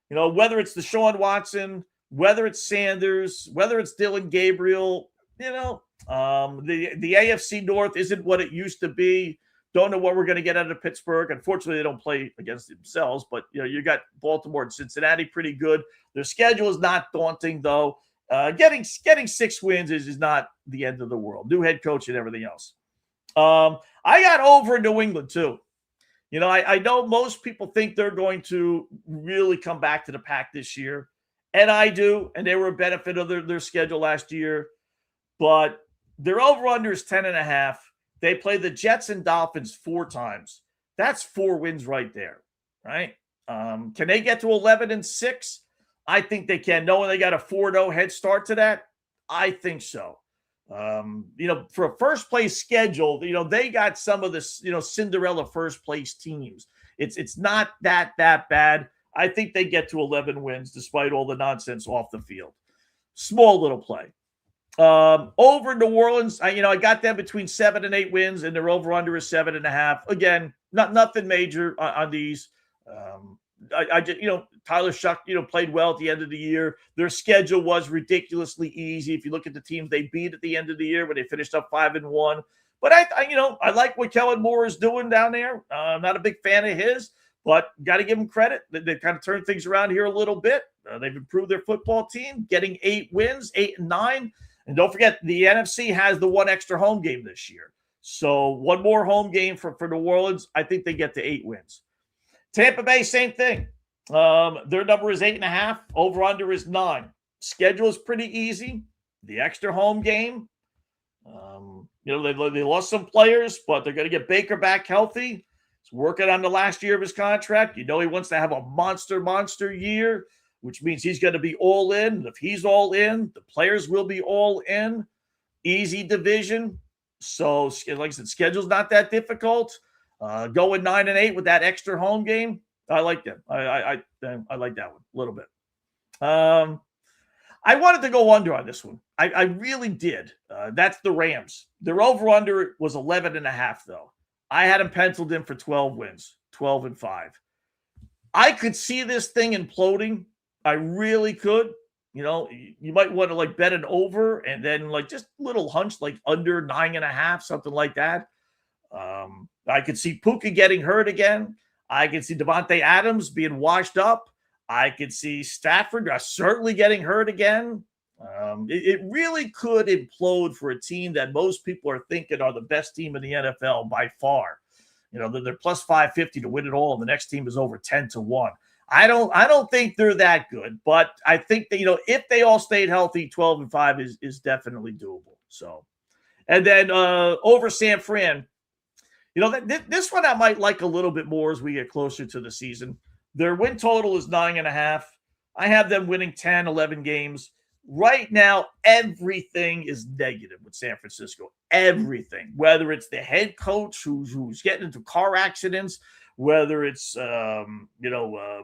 [SPEAKER 3] Whether it's Deshaun Watson, whether it's Sanders, whether it's Dylan Gabriel, the AFC North isn't what it used to be. Don't know what we're going to get out of Pittsburgh. Unfortunately, they don't play against themselves, but you got Baltimore and Cincinnati pretty good. Their schedule is not daunting, though. Getting 6 wins is not the end of the world. New head coach and everything else. I got over New England too. I know most people think they're going to really come back to the pack this year, and I do, and they were a benefit of their schedule last year, but their over-under is 10.5. They play the Jets and Dolphins 4 times. That's 4 wins right there, right? Can they get to 11-6? I think they can. Knowing they got a 4-0 head start to that, I think so. For a first place schedule, they got some of the, Cinderella first place teams. It's not that bad. I think they get to 11 wins despite all the nonsense off the field. Small little play. Over New Orleans, I got them between 7 and 8 wins, and their over under is 7.5. Again, nothing major on these. I just, Tyler Shuck, played well at the end of the year. Their schedule was ridiculously easy. If you look at the teams they beat at the end of the year when they finished up 5-1. But I like what Kellen Moore is doing down there. I'm not a big fan of his, but got to give him credit. They've kind of turned things around here a little bit. They've improved their football team, getting 8 wins, 8 and 9. And don't forget, the NFC has the 1 extra home game this year. So 1 more home game for New Orleans. I think they get to 8 wins. Tampa Bay, same thing. Their number is 8.5. Over-under is 9. Schedule is pretty easy. The extra home game. They lost some players, but they're going to get Baker back healthy. He's working on the last year of his contract. He wants to have a monster year, which means he's going to be all in. If he's all in, the players will be all in. Easy division. So, like I said, schedule's not that difficult. Going 9-8 with that extra home game. I like them. I like that one a little bit. I wanted to go under on this one. I really did. That's the Rams. Their over-under was 11.5, though. I had them penciled in for 12 wins, 12-5. I could see this thing imploding. I really could. You might want to bet an over and then just a little hunch under 9.5, something like that. I could see Puka getting hurt again. I could see Devontae Adams being washed up. I could see Stafford certainly getting hurt again. It really could implode for a team that most people are thinking are the best team in the NFL by far. They're plus 550 to win it all, and the next team is over 10-1. I don't think they're that good, but I think that, if they all stayed healthy, 12-5 is definitely doable. So, and then over San Fran, this one I might like a little bit more as we get closer to the season. Their win total is 9.5. I have them winning 10, 11 games. Right now, everything is negative with San Francisco. Everything, whether it's the head coach who's getting into car accidents, whether it's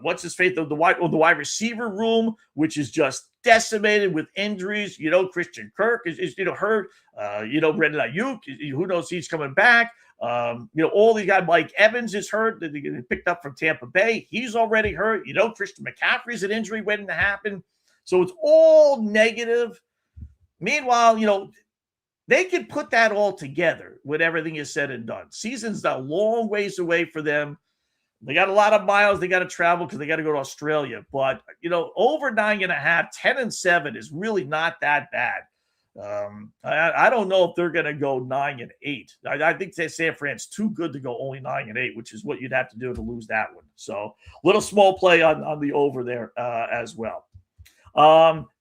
[SPEAKER 3] what's his face, the wide receiver room, which is just decimated with injuries. Christian Kirk is hurt. Brandon Ayuk, who knows, he's coming back. All these guys, Mike Evans is hurt. They picked up from Tampa Bay. He's already hurt. Christian McCaffrey's an injury waiting to happen. So it's all negative. Meanwhile, they can put that all together when everything is said and done. Season's a long ways away for them. They got a lot of miles they got to travel because they got to go to Australia. But, over 9.5, 10-7 is really not that bad. I don't know if they're going to go 9-8. I think that San Fran's too good to go only 9-8, which is what you'd have to do to lose that one. So little small play on the over there as well.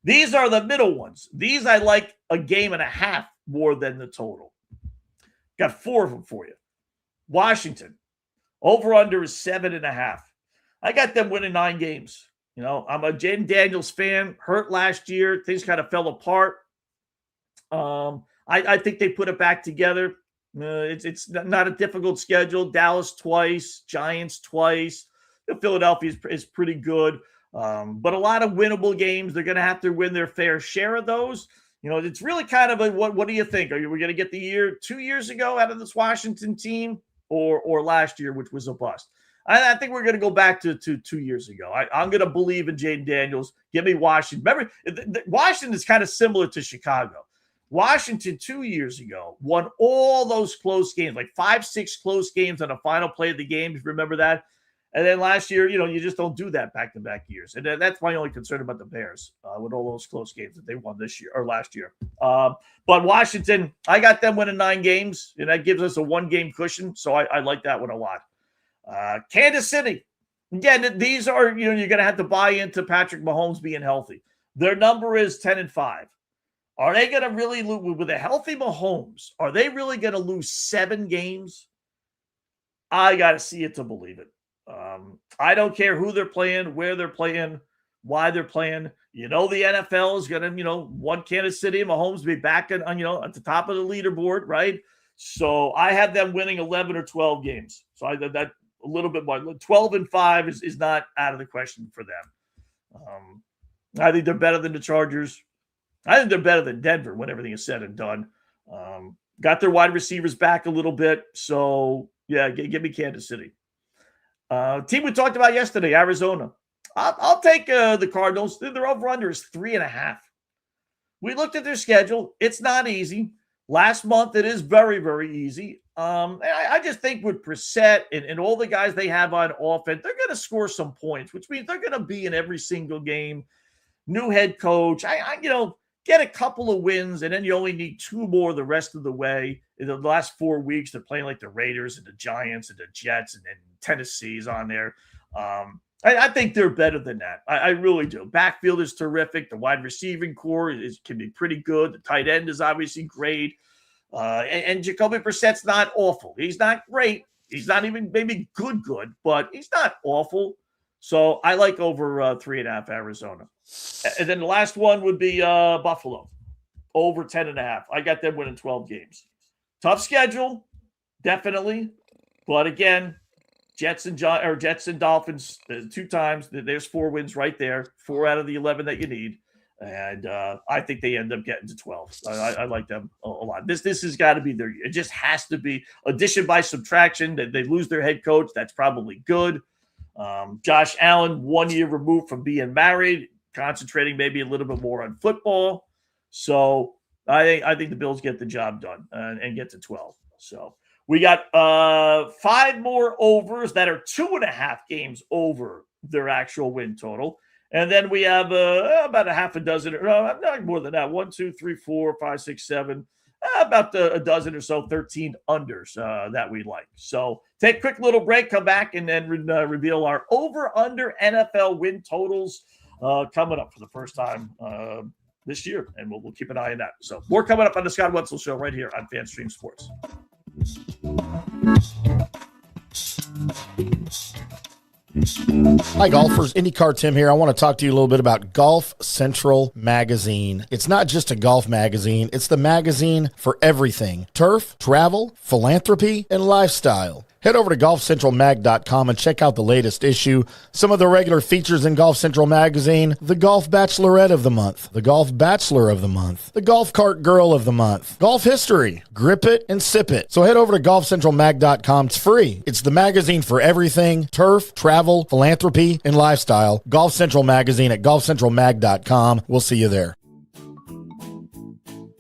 [SPEAKER 3] These are the middle ones. These I like a game and a half more than the total. Got 4 of them for you. Washington. Over under is 7.5. I got them winning 9 games. I'm a Jaden Daniels fan. Hurt last year. Things kind of fell apart. I think they put it back together. It's not a difficult schedule. Dallas twice, Giants twice. Philadelphia is pretty good. But a lot of winnable games. They're going to have to win their fair share of those. It's really kind of what do you think? Are we going to get the 2 years ago out of this Washington team or last year, which was a bust? I think we're going to go back to 2 years ago. I'm going to believe in Jaden Daniels. Give me Washington. Remember, Washington is kind of similar to Chicago. Washington 2 years ago won all those close games, like 5-6 close games on the final play of the game, if you remember that. And then last year, you just don't do that back-to-back years. And that's my only concern about the Bears with all those close games that they won this year or last year. But Washington, I got them winning 9 games, and that gives us a 1-game cushion. So I like that one a lot. Kansas City. Again, these are, you're going to have to buy into Patrick Mahomes being healthy. Their number is 10-5. Are they going to really lose with a healthy Mahomes? Are they really going to lose 7 games? I got to see it to believe it. I don't care who they're playing, where they're playing, why they're playing. The NFL is going to, want Kansas City and Mahomes to be back on, at the top of the leaderboard, right? So I have them winning 11 or 12 games. So I did that a little bit more. 12-5 is not out of the question for them. I think they're better than the Chargers. I think they're better than Denver when everything is said and done. Got their wide receivers back a little bit. So, yeah, give me Kansas City. Team we talked about yesterday, Arizona. I'll take the Cardinals. Their over-under is 3.5. We looked at their schedule. It's not easy. Last month, it is very, very easy. I just think with Brissett and all the guys they have on offense, they're going to score some points, which means they're going to be in every single game. New head coach. Get a couple of wins, and then you only need 2 more the rest of the way. In the last 4 weeks, they're playing like the Raiders and the Giants and the Jets, and then Tennessee's on there. I think they're better than that. I really do. Backfield is terrific. The wide receiving core can be pretty good. The tight end is obviously great. And Jacoby Brissett's not awful. He's not great. He's not even maybe good, but he's not awful. So I like over 3.5 Arizona. And then the last one would be Buffalo, over 10.5. I got them winning 12 games. Tough schedule, definitely. But again, Jets and Dolphins 2 times. There's 4 wins right there, 4 out of the 11 that you need. And I think they end up getting to 12. I like them a lot. This has got to be their year. It just has to be addition by subtraction. They lose their head coach. That's probably good. Josh Allen, 1 year removed from being married, concentrating maybe a little bit more on football. So I think the Bills get the job done and get to 12. So we got 5 more overs that are 2.5 games over their actual win total. And then we have about a half a dozen, not more than that. 1, 2, 3, 4, 5, 6, 7. about a dozen or so 13 unders that we like. So take a quick little break, come back, and then reveal our over-under NFL win totals coming up for the first time this year, and we'll keep an eye on that. So more coming up on the Scott Wetzel Show right here on FanStream Sports.
[SPEAKER 14] Hi, golfers. IndyCar Tim here. I want to talk to you a little bit about Golf Central Magazine. It's not just a golf magazine. It's the magazine for everything: turf, travel, philanthropy, and lifestyle. Head over to golfcentralmag.com and check out the latest issue. Some of the regular features in Golf Central Magazine: the Golf Bachelorette of the Month, the Golf Bachelor of the Month, the Golf Cart Girl of the Month, Golf History, Grip It and Sip It. So head over to golfcentralmag.com. It's free. It's the magazine for everything: turf, travel, philanthropy, and lifestyle. Golf Central Magazine at golfcentralmag.com. We'll see you there.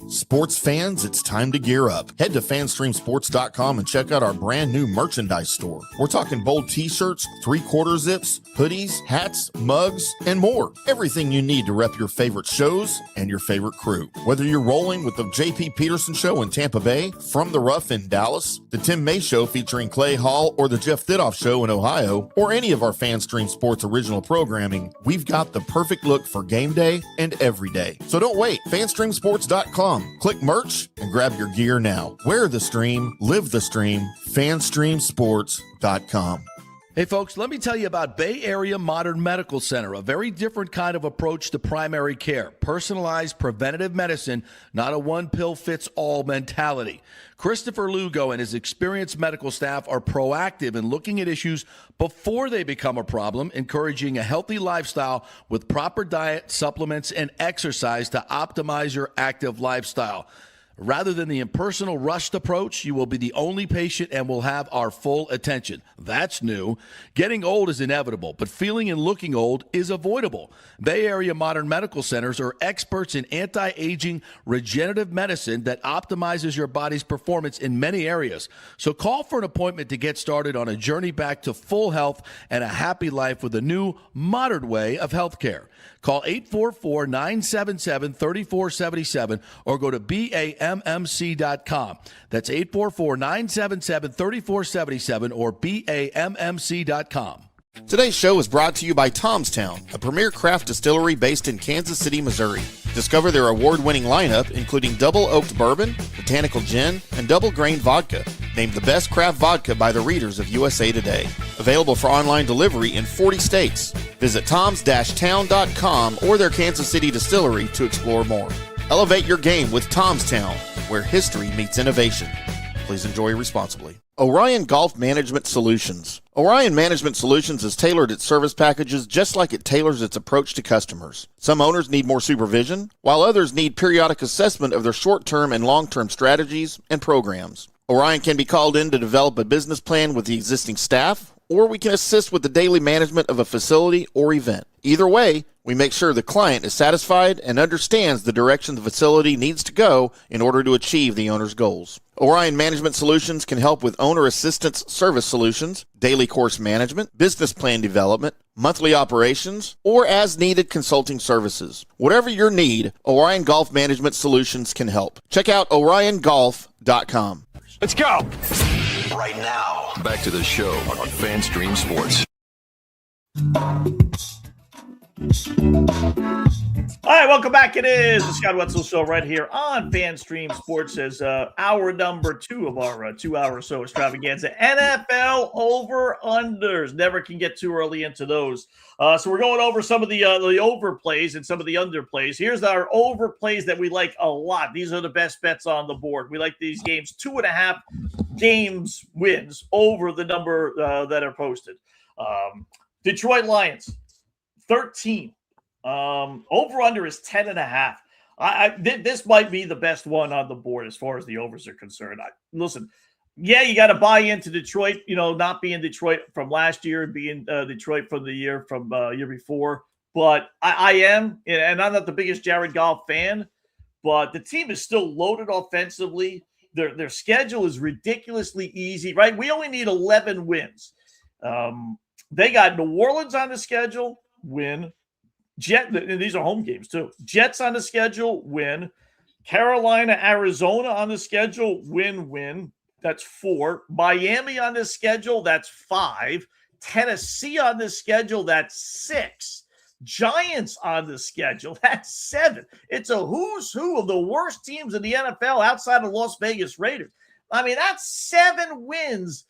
[SPEAKER 4] Sports fans, it's time to gear up. Head to fanstreamsports.com and check out our brand new merchandise store. We're talking bold t-shirts, 3/4 zips, hoodies, hats, mugs, and more. Everything you need to rep your favorite shows and your favorite crew. Whether you're rolling with the JP Peterson Show in Tampa Bay, From the Rough in Dallas, the Tim May Show featuring Clay Hall, or the Jeff Thidoff Show in Ohio, or any of our FanStream Sports original programming, we've got the perfect look for game day and every day. So don't wait. fanstreamsports.com. Click merch and grab your gear now. Wear the stream, live the stream, fanstreamsports.com.
[SPEAKER 5] Hey folks, let me tell you about Bay Area Modern Medical Center, a very different kind of approach to primary care. Personalized preventative medicine, not a one-pill-fits-all mentality. Christopher Lugo and his experienced medical staff are proactive in looking at issues before they become a problem, encouraging a healthy lifestyle with proper diet, supplements, and exercise to optimize your active lifestyle. Rather than the impersonal, rushed approach, you will be the only patient and will have our full attention. That's new. Getting old is inevitable, but feeling and looking old is avoidable. Bay Area Modern Medical Centers are experts in anti-aging regenerative medicine that optimizes your body's performance in many areas. So call for an appointment to get started on a journey back to full health and a happy life with a new, modern way of healthcare. Call 844-977-3477 or go to BAMMC.com. That's 844-977-3477 or BAMMC.com.
[SPEAKER 4] Today's show is brought to you by Tom's Town, a premier craft distillery based in Kansas City, Missouri. Discover their award-winning lineup, including double oaked bourbon, botanical gin, and double grain vodka, named the best craft vodka by the readers of USA Today. Available for online delivery in 40 states. Visit toms-town.com or their Kansas City distillery to explore more. Elevate your game with Tom's Town, where history meets innovation. Please enjoy responsibly. Orion Golf Management Solutions. Orion Management Solutions has tailored its service packages just like it tailors its approach to customers. Some owners need more supervision, while others need periodic assessment of their short-term and long-term strategies and programs. Orion can be called in to develop a business plan with the existing staff, or we can assist with the daily management of a facility or event. Either way, we make sure the client is satisfied and understands the direction the facility needs to go in order to achieve the owner's goals. Orion Management Solutions can help with owner assistance service solutions, daily course management, business plan development, monthly operations, or as-needed consulting services. Whatever your need, Orion Golf Management Solutions can help. Check out oriongolf.com.
[SPEAKER 7] Let's go! Right now, back to the show on FanStream Sports.
[SPEAKER 3] All right, welcome back. It is the Scott Wetzel Show right here on FanStream Sports as hour number 2 of our 2-hour or so extravaganza. NFL over-unders. Never can get too early into those. So we're going over some of the overplays and some of the underplays. Here's our overplays that we like a lot. These are the best bets on the board. We like these games, 2.5 games wins over the number that are posted. Detroit Lions, 13. Over under is 10.5. This might be the best one on the board as far as the overs are concerned. Listen, yeah, you got to buy into Detroit, not being Detroit from last year and being Detroit from the year before. But I am, and I'm not the biggest Jared Goff fan, but the team is still loaded offensively. Their schedule is ridiculously easy, right? We only need 11 wins. They got New Orleans on the schedule, win. And these are home games too. Jets on the schedule, win. Carolina, Arizona on the schedule, win-win. That's 4. Miami on the schedule, that's 5. Tennessee on the schedule, that's 6. Giants on the schedule, that's 7. It's a who's who of the worst teams in the NFL outside of Las Vegas Raiders. I mean, that's 7 wins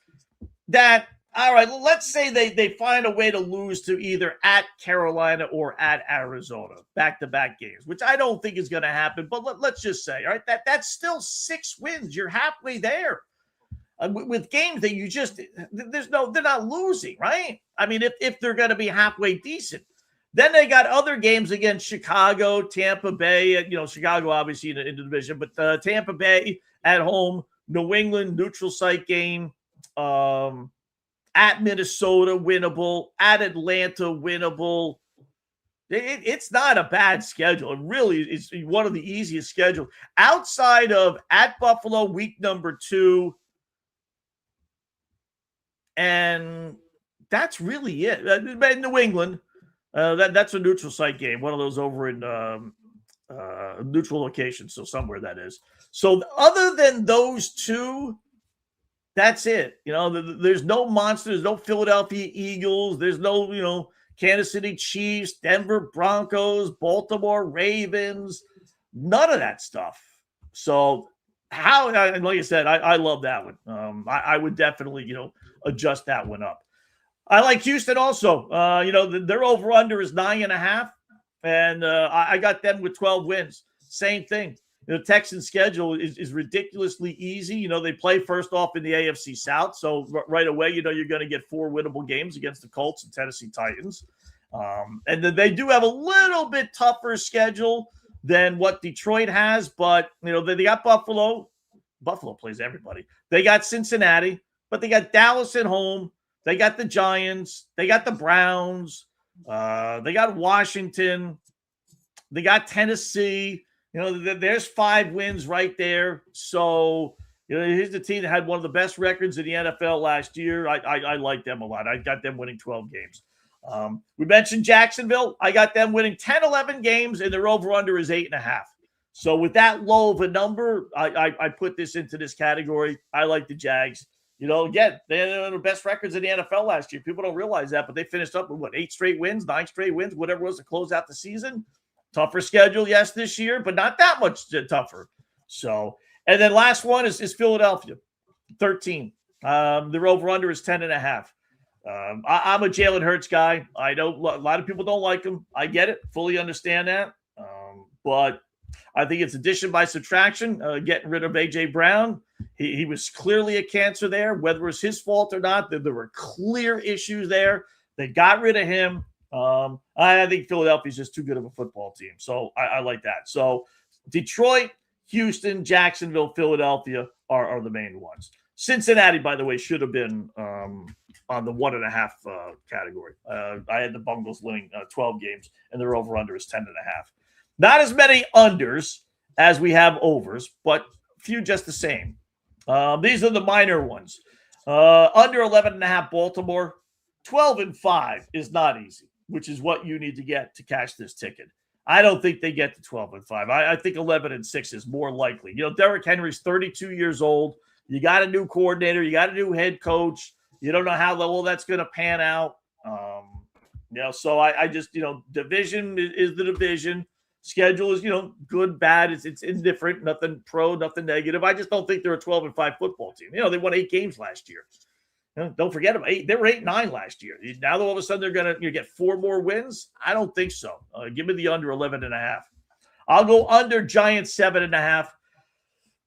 [SPEAKER 3] that, all right, let's say they find a way to lose to either at Carolina or at Arizona, back-to-back games, which I don't think is going to happen. But let's just say, all right, that's still 6 wins. You're halfway there. With games that you just, they're not losing, right? I mean, if they're going to be halfway decent. Then they got other games against Chicago, Tampa Bay, Chicago obviously in the division, but Tampa Bay at home, New England, neutral site game, at Minnesota, winnable, at Atlanta, winnable. It's not a bad schedule. It really is one of the easiest schedules. Outside of at Buffalo, week number 2, and that's really it. New England, that's a neutral site game, one of those over in neutral location, so somewhere that is. So other than those 2, that's it. There's no monsters, no Philadelphia Eagles, there's no, Kansas City Chiefs, Denver Broncos, Baltimore Ravens, none of that stuff. So like I said, I love that one. I would definitely, adjust that one up. I like Houston also. Their over-under is 9.5, and I got them with 12 wins. Same thing. The Texans' schedule is ridiculously easy. They play first off in the AFC South, so right away, you're going to get 4 winnable games against the Colts and Tennessee Titans. And then they do have a little bit tougher schedule than what Detroit has, but, they got Buffalo. Buffalo plays everybody. They got Cincinnati, but they got Dallas at home. They got the Giants. They got the Browns. They got Washington. They got Tennessee. There's 5 wins right there. So, here's the team that had one of the best records in the NFL last year. I like them a lot. I got them winning 12 games. We mentioned Jacksonville. I got them winning 10, 11 games, and their over-under is 8.5. So with that low of a number, I put this into this category. I like the Jags. Again, they had one of the best records in the NFL last year. People don't realize that, but they finished up with 8 straight wins, 9 straight wins, whatever it was to close out the season. Tougher schedule, yes, this year, but not that much tougher. So, and then last one is Philadelphia, 13. Their over-under is 10.5. I'm a Jalen Hurts guy. I know a lot of people don't like him. I get it. Fully understand that. But I think it's addition by subtraction, getting rid of A.J. Brown. He was clearly a cancer there, whether it was his fault or not. There were clear issues there. They got rid of him. I think Philadelphia's just too good of a football team. So I like that. So Detroit, Houston, Jacksonville, Philadelphia are the main ones. Cincinnati, by the way, should have been on the 1.5 category. I had the Bengals winning 12 games, and their over-under is 10.5. Not as many unders as we have overs, but few just the same. These are the minor ones. Under 11.5 Baltimore, 12-5 is not easy, which is what you need to get to cash this ticket. I don't think they get to 12-5. I think 11-6 is more likely. Derrick Henry's 32 years old. You got a new coordinator. You got a new head coach. You don't know how well that's going to pan out. So I just, division is the division. Schedule is, good, bad. It's indifferent. Nothing pro, nothing negative. I just don't think they're a 12-5 football team. They won 8 games last year. Don't forget them. They were 8-9 last year. Now all of a sudden they're going to get 4 more wins. I don't think so. Give me the under 11.5. I'll go under Giants 7.5.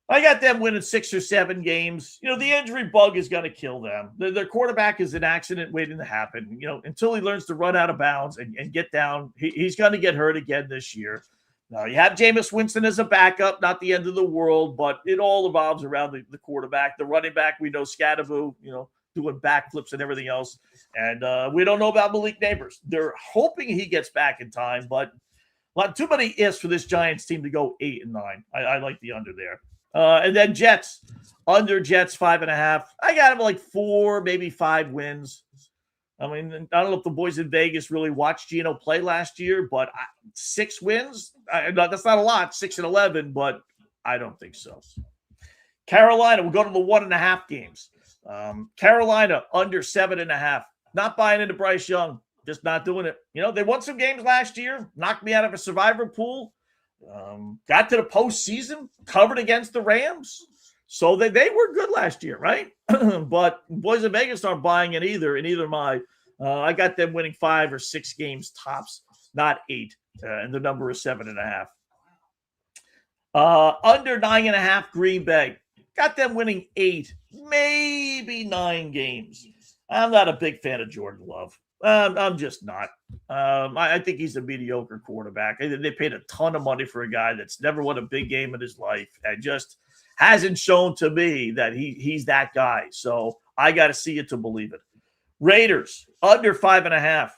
[SPEAKER 3] I got them winning 6 or 7 games. The injury bug is going to kill them. Their quarterback is an accident waiting to happen. Until he learns to run out of bounds and get down, he's going to get hurt again this year. You have Jameis Winston as a backup, not the end of the world, but it all evolves around the quarterback. The running back, we know Scattervoo, doing backflips and everything else. And we don't know about Malik Neighbors. They're hoping he gets back in time, but too many ifs for this Giants team to go 8-9. I like the under there. And then Jets, under Jets 5.5. I got them like 4, maybe 5 wins. I mean, I don't know if the boys in Vegas really watched Geno play last year, but 6 wins, that's not a lot, 6-11, but I don't think so. Carolina, we'll go to the 1.5 games. Carolina under 7.5. Not buying into Bryce Young. Just not doing it. They won some games last year, knocked me out of a survivor pool, got to the postseason, covered against the Rams. So they were good last year, right? But boys in Vegas aren't buying it either. And either my, I got them winning 5 or 6 games tops, not 8. And the number is 7.5. Under 9.5 Green Bay. Got them winning 8, maybe 9 games. I'm not a big fan of Jordan Love. I'm just not. I think he's a mediocre quarterback. They paid a ton of money for a guy that's never won a big game in his life and just hasn't shown to me that he's that guy. So I got to see it to believe it. Raiders, under 5.5.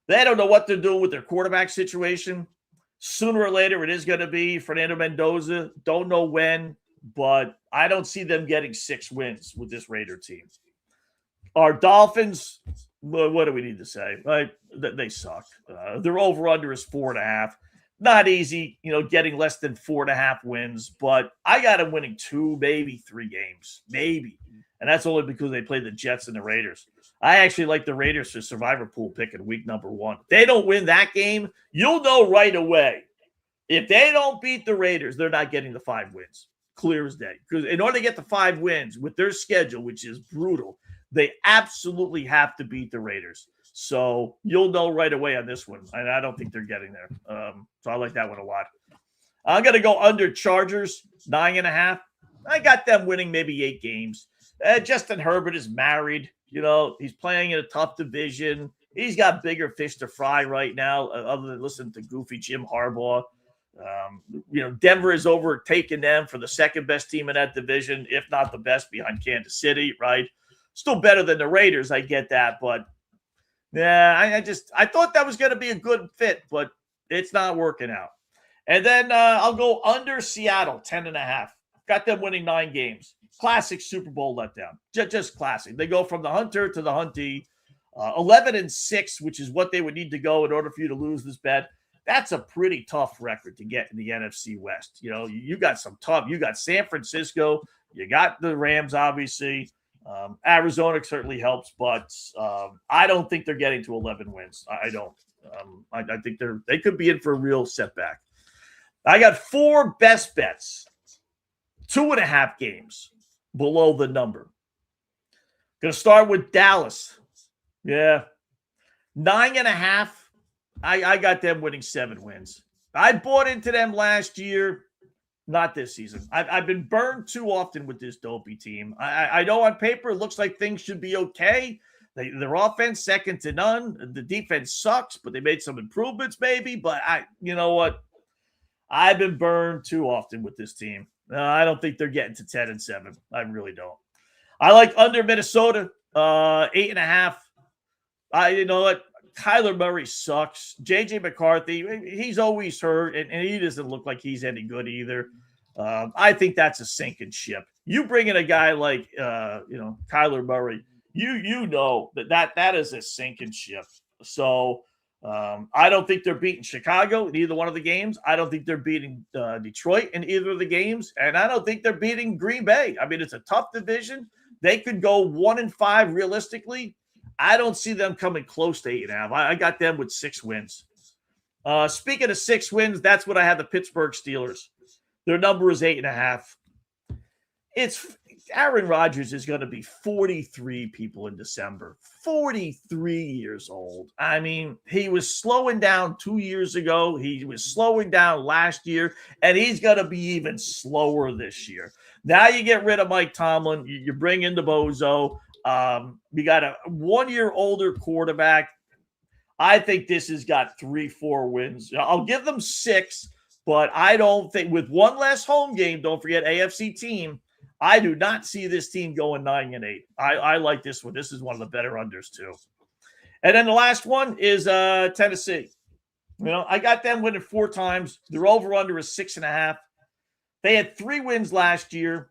[SPEAKER 3] They don't know what they're doing with their quarterback situation. Sooner or later, it is going to be Fernando Mendoza. Don't know when, but I don't see them getting 6 wins with this Raider team. Our Dolphins, what do we need to say? Right? They suck. Their over-under is 4.5. Not easy, getting less than 4.5 wins, but I got them winning 2, maybe 3 games. Maybe. And that's only because they played the Jets and the Raiders. I actually like the Raiders for survivor pool pick in week number 1. If they don't win that game, you'll know right away. If they don't beat the Raiders, they're not getting the 5 wins. Clear as day. Because in order to get the 5 wins with their schedule, which is brutal, they absolutely have to beat the Raiders. So you'll know right away on this one. And I don't think they're getting there. So I like that one a lot. I'm going to go under Chargers, 9.5. I got them winning maybe 8 games. Justin Herbert is married. He's playing in a tough division. He's got bigger fish to fry right now, other than listening to goofy Jim Harbaugh. Denver is overtaking them for the second best team in that division, if not the best behind Kansas City, right? Still better than the Raiders, I get that, but yeah, I thought that was going to be a good fit, but it's not working out. And then I'll go under Seattle, 10.5. Got them winning 9 games. Classic Super Bowl letdown. Just classic. They go from the hunter to the huntee. 11-6, which is what they would need to go in order for you to lose this bet. That's a pretty tough record to get in the NFC West. You got some tough. You got San Francisco. You got the Rams, obviously. Arizona certainly helps, but I don't think they're getting to 11 wins. I don't. I think they could be in for a real setback. I got 4 best bets, 2.5 games below the number. Going to start with Dallas. Yeah, 9.5. I got them winning 7 wins. I bought into them last year. Not this season. I've been burned too often with this dopey team. I know on paper it looks like things should be okay. Their offense, second to none. The defense sucks, but they made some improvements maybe. But you know what? I've been burned too often with this team. I don't think they're getting to 10-7. I really don't. I like under Minnesota, 8.5. You know what? Kyler Murray sucks. J.J. McCarthy, he's always hurt, and he doesn't look like he's any good either. I think that's a sinking ship. You bring in a guy like, Kyler Murray, you know that is a sinking ship. So I don't think they're beating Chicago in either one of the games. I don't think they're beating Detroit in either of the games, and I don't think they're beating Green Bay. I mean, it's a tough division. They could go 1-5 realistically. I don't see them coming close to 8.5. I got them with 6 wins. Speaking of 6 wins, that's what I had the Pittsburgh Steelers. Their number is 8.5. It's Aaron Rodgers is going to be 43 people in December. 43 years old. I mean, he was slowing down 2 years ago. He was slowing down last year, and he's going to be even slower this year. Now you get rid of Mike Tomlin. You bring in the Bozo. We got a 1 year older quarterback. I think this has got 3-4 wins. I'll give them 6, but I don't think with one less home game, don't forget AFC team, I do not see this team going 9-8. I like this one. This is one of the better unders too. And then the last one is Tennessee. I got them winning 4 times. Their over-under is 6.5. They had 3 wins last year.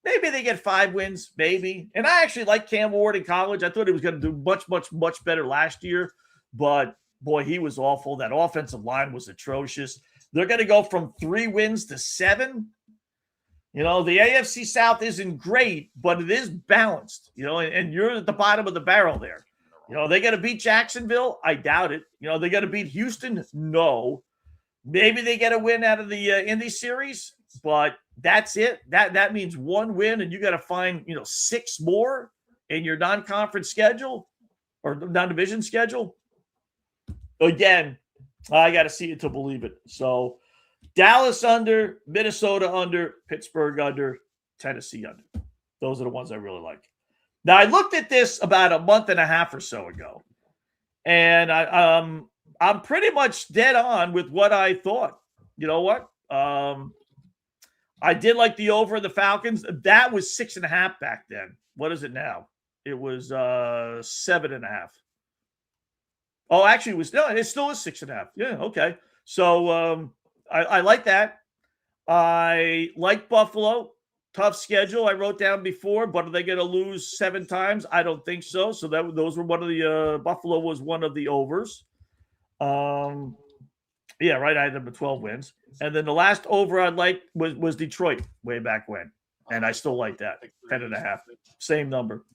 [SPEAKER 3] Maybe they get 5 wins, maybe. And I actually like Cam Ward in college. I thought he was going to do much, much, much better last year. But, boy, he was awful. That offensive line was atrocious. They're going to go from 3 wins to 7. You know, the AFC South isn't great, but it is balanced, you know, and you're at the bottom of the barrel there. You know, they got to beat Jacksonville? I doubt it. You know, they got to beat Houston? No. Maybe they get a win out of the Indy series, but that's it. That means one win, and you got to find, you know, 6 more in your non-conference schedule or non-division schedule. Again, I got to see it to believe it. So Dallas under, Minnesota under, Pittsburgh under, Tennessee under. Those are the ones I really like. Now, I looked at this about a month and a half or so ago, and I'm pretty much dead on with what I thought. You know what? I did like the over the Falcons. That was 6.5 back then. What is it now? It was 7.5. Oh, actually, it still is 6.5. Yeah, okay. So I like that. I like Buffalo. Tough schedule. I wrote down before, but are they going to lose 7 times? I don't think so. So those were one of the Buffalo was one of the overs. Yeah, right. I had them at 12 wins, and then the last over I liked was Detroit way back when, and I still like that 10.5, same number.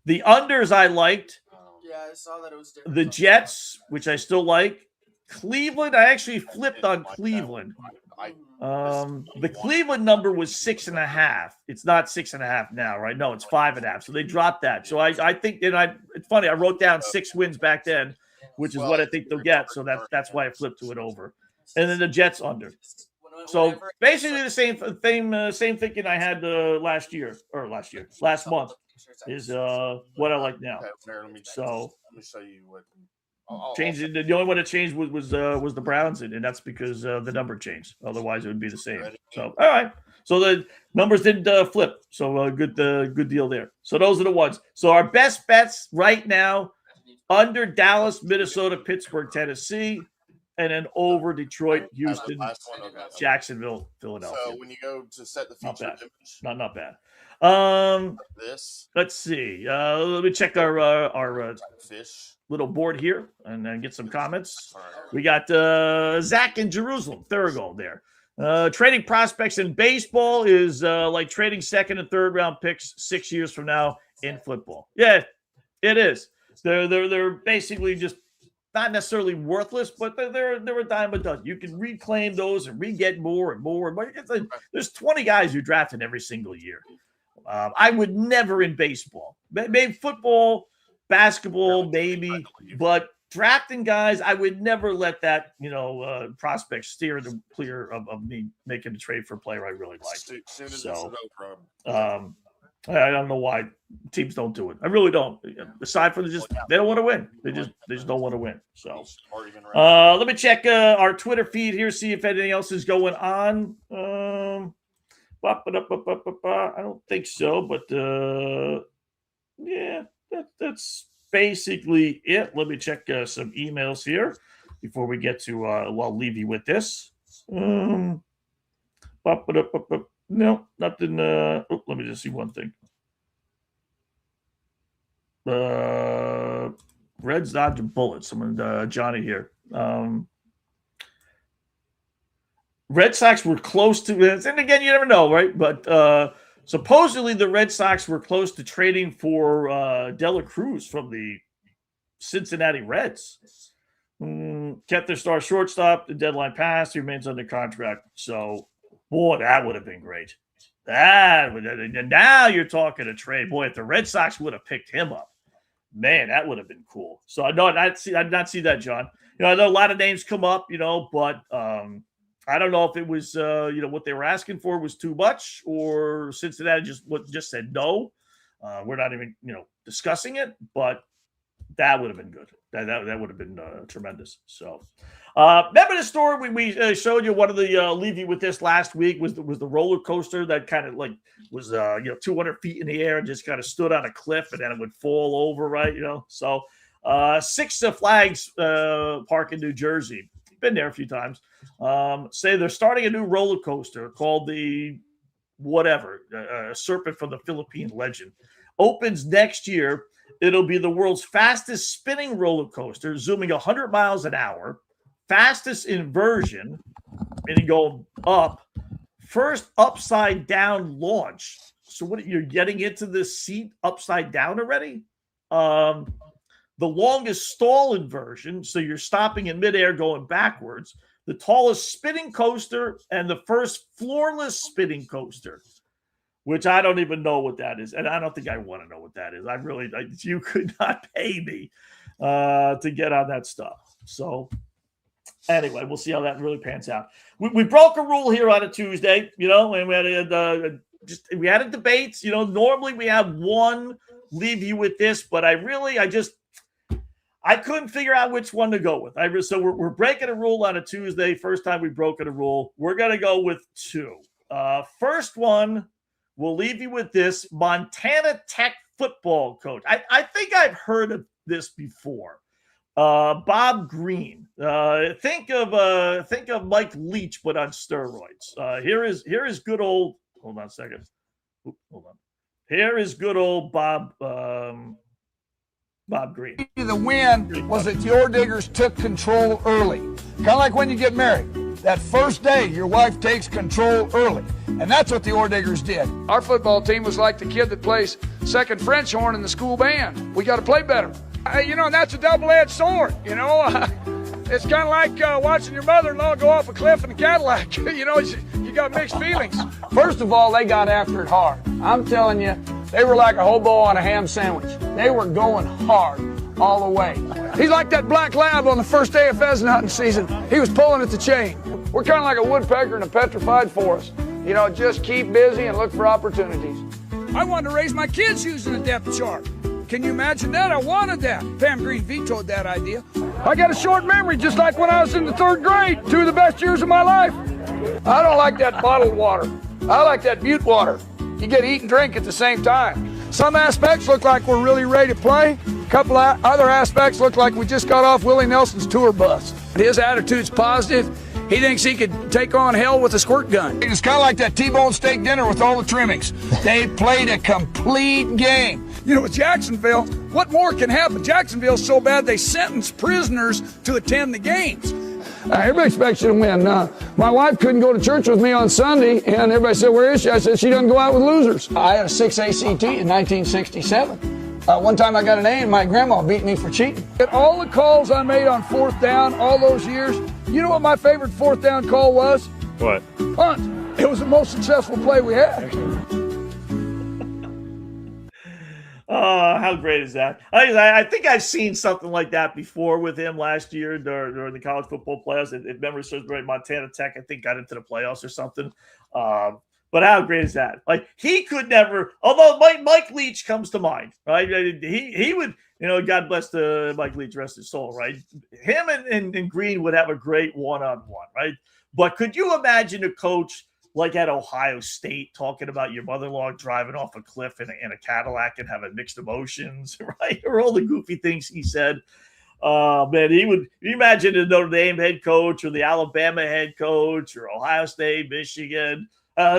[SPEAKER 3] The unders I liked.
[SPEAKER 4] Yeah, I saw that it was
[SPEAKER 3] different. The Jets, which I still like. Cleveland, I actually flipped on Cleveland. The Cleveland number was 6.5. It's not 6.5 now, right? No, it's 5.5. So they dropped that. So I think, and it's funny. I wrote down 6 wins back then, which is what I think they'll get. So that's why I flipped to it over, and then the Jets under. So basically the same thinking I had last month is what I like now. So
[SPEAKER 4] let me show you what.
[SPEAKER 3] Changed. The only one that changed was the Browns, and that's because the number changed. Otherwise, it would be the same. So, all right. So the numbers didn't flip. So good deal there. So those are the ones. So our best bets right now: under Dallas, Minnesota, Pittsburgh, Tennessee, and then over Detroit, Houston, Jacksonville, Philadelphia.
[SPEAKER 4] So when you go to set the feature image,
[SPEAKER 3] not bad.
[SPEAKER 4] This.
[SPEAKER 3] Let's see. Let me check our
[SPEAKER 4] fish.
[SPEAKER 3] Little board here and then get some comments. We got Zach in Jerusalem, Thurgold there. Trading prospects in baseball is like trading 2nd and 3rd round picks 6 years from now in football. Yeah, it is. They're basically just not necessarily worthless, but they're a dime a dozen. You can reclaim those and re-get more and more. But there's 20 guys you drafted every single year. I would never in baseball. Maybe football, basketball, maybe, but drafting guys, I would never let that, prospect steer the clear of me making a trade for a player I really like. So, I don't know why teams don't do it. I really don't. Aside from they don't want to win. They just don't want to win. So, let me check our Twitter feed here, see if anything else is going on. I don't think so, but yeah. That's basically it. Let me check some emails here before we get to. I'll leave you with this. No, nothing. Let me just see one thing. Reds dodging bullets. Someone, Johnny here. Red Sox were close to, and again, you never know, right? But supposedly, the Red Sox were close to trading for Dela Cruz from the Cincinnati Reds. Kept their star shortstop. The deadline passed. He remains under contract. So, boy, that would have been great. Now you're talking a trade. Boy, if the Red Sox would have picked him up, man, that would have been cool. So, I'd not see that, John. I know a lot of names come up, but I don't know if it was, what they were asking for was too much, or Cincinnati just said no. We're not even, discussing it, but that would have been good. That would have been tremendous. So, remember the story we showed you? One of the leave you with this last week was the roller coaster that kind of was 200 feet in the air and just kind of stood on a cliff and then it would fall over, right? So Six Flags Park in New Jersey. Been there a few times. Say they're starting a new roller coaster called the Serpent from the Philippine Legend. Opens next year. It'll be the world's fastest spinning roller coaster, zooming 100 miles an hour, fastest inversion, meaning going up first upside down launch. So what, you're getting into this seat upside down already? The longest stall inversion, so you're stopping in midair going backwards. The tallest spinning coaster and the first floorless spinning coaster, which I don't even know what that is. And I don't think I want to know what that is. You could not pay me to get on that stuff. So anyway, we'll see how that really pans out. We broke a rule here on a Tuesday, and we had a debate. Normally we have one leave you with this, but I couldn't figure out which one to go with. So we're breaking a rule on a Tuesday. First time we've broken a rule. We're going to go with two. First one, we'll leave you with this. Montana Tech football coach. I think I've heard of this before. Bob Green. Think of Mike Leach, but on steroids. Here is good old. Hold on a second. Hold on. Here is good old Bob Green.
[SPEAKER 15] The win was that the Ore Diggers took control early. Kind of like when you get married. That first day, your wife takes control early. And that's what the Ore Diggers did. Our football team was like the kid that plays second French horn in the school band. We got to play better. And that's a double-edged sword. It's kind of like watching your mother-in-law go off a cliff in a Cadillac. You got mixed feelings. First of all, they got after it hard. I'm telling you, they were like a hobo on a ham sandwich. They were going hard all the way. He's like that black lab on the first day of pheasant hunting season. He was pulling at the chain. We're kind of like a woodpecker in a petrified forest. Just keep busy and look for opportunities. I wanted to raise my kids using a depth chart. Can you imagine that? I wanted that. Pam Green vetoed that idea. I got a short memory, just like when I was in the third grade. 2 of the best years of my life. I don't like that bottled water. I like that butte water. You get eat and drink at the same time. Some aspects look like we're really ready to play. A couple of other aspects look like we just got off Willie Nelson's tour bus. His attitude's positive. He thinks he could take on hell with a squirt gun. It's kind of like that T-bone steak dinner with all the trimmings. They played a complete game. With Jacksonville, what more can happen? Jacksonville's so bad they sentence prisoners to attend the games. Everybody expects you to win. My wife couldn't go to church with me on Sunday, and everybody said, "Where is she?" I said, "She doesn't go out with losers." I had a 6 ACT in 1967. One time I got an A, and my grandma beat me for cheating. At all the calls I made on fourth down all those years, you know what my favorite fourth down call was?
[SPEAKER 16] What?
[SPEAKER 15] Punt. It was the most successful play we had.
[SPEAKER 3] How great is that? I think I've seen something like that before with him last year during the college football playoffs. If memory serves right, Montana Tech, I think, got into the playoffs or something. But how great is that? Like, he could never, although Mike Leach comes to mind, right? He would, God bless Mike Leach, rest his soul, right? Him and Green would have a great one-on-one, right? But could you imagine a coach like at Ohio State talking about your mother-in-law driving off a cliff in a Cadillac and having mixed emotions, right? Or all the goofy things he said. Man, you imagine the Notre Dame head coach or the Alabama head coach or Ohio State, Michigan.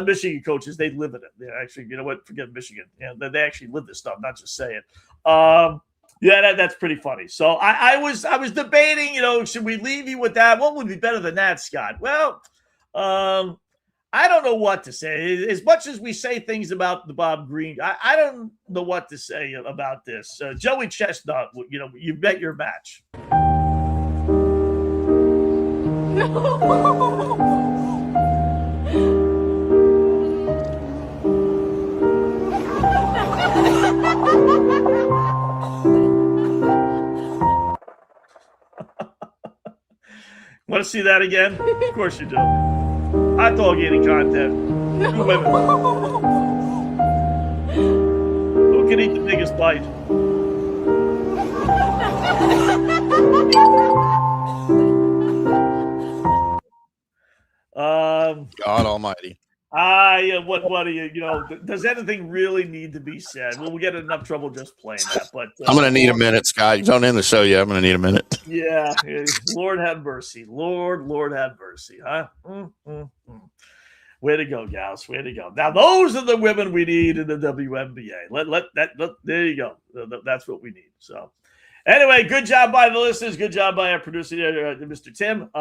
[SPEAKER 3] Michigan coaches, they live in it. They actually, you know what? Forget Michigan. They actually live this stuff, not just say it. That's pretty funny. So I was debating, should we leave you with that? What would be better than that, Scott? Well, I don't know what to say. As much as we say things about the Bob Green, I don't know what to say about this. Joey Chestnut, you bet your match. Want to see that again? Of course you do. Hot dog eating contest. Two women. Who can eat the biggest bite?
[SPEAKER 4] God Almighty.
[SPEAKER 3] What do you does anything really need to be said? Well, we'll get in enough trouble just playing that, but
[SPEAKER 4] I'm going to need a minute, Scott. You don't end the show yet. I'm going to need a minute.
[SPEAKER 3] Yeah. Lord have mercy. Lord have mercy, huh? Way to go, gals. Way to go. Now, those are the women we need in the WNBA. There you go. That's what we need. So, Anyway, good job by the listeners. Good job by our producer, Mr. Tim.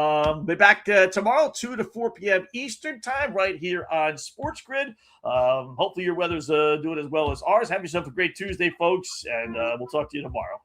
[SPEAKER 3] Be back tomorrow, 2 to 4 p.m. Eastern time, right here on Sports Grid. Hopefully your weather's doing as well as ours. Have yourself a great Tuesday, folks, and we'll talk to you tomorrow.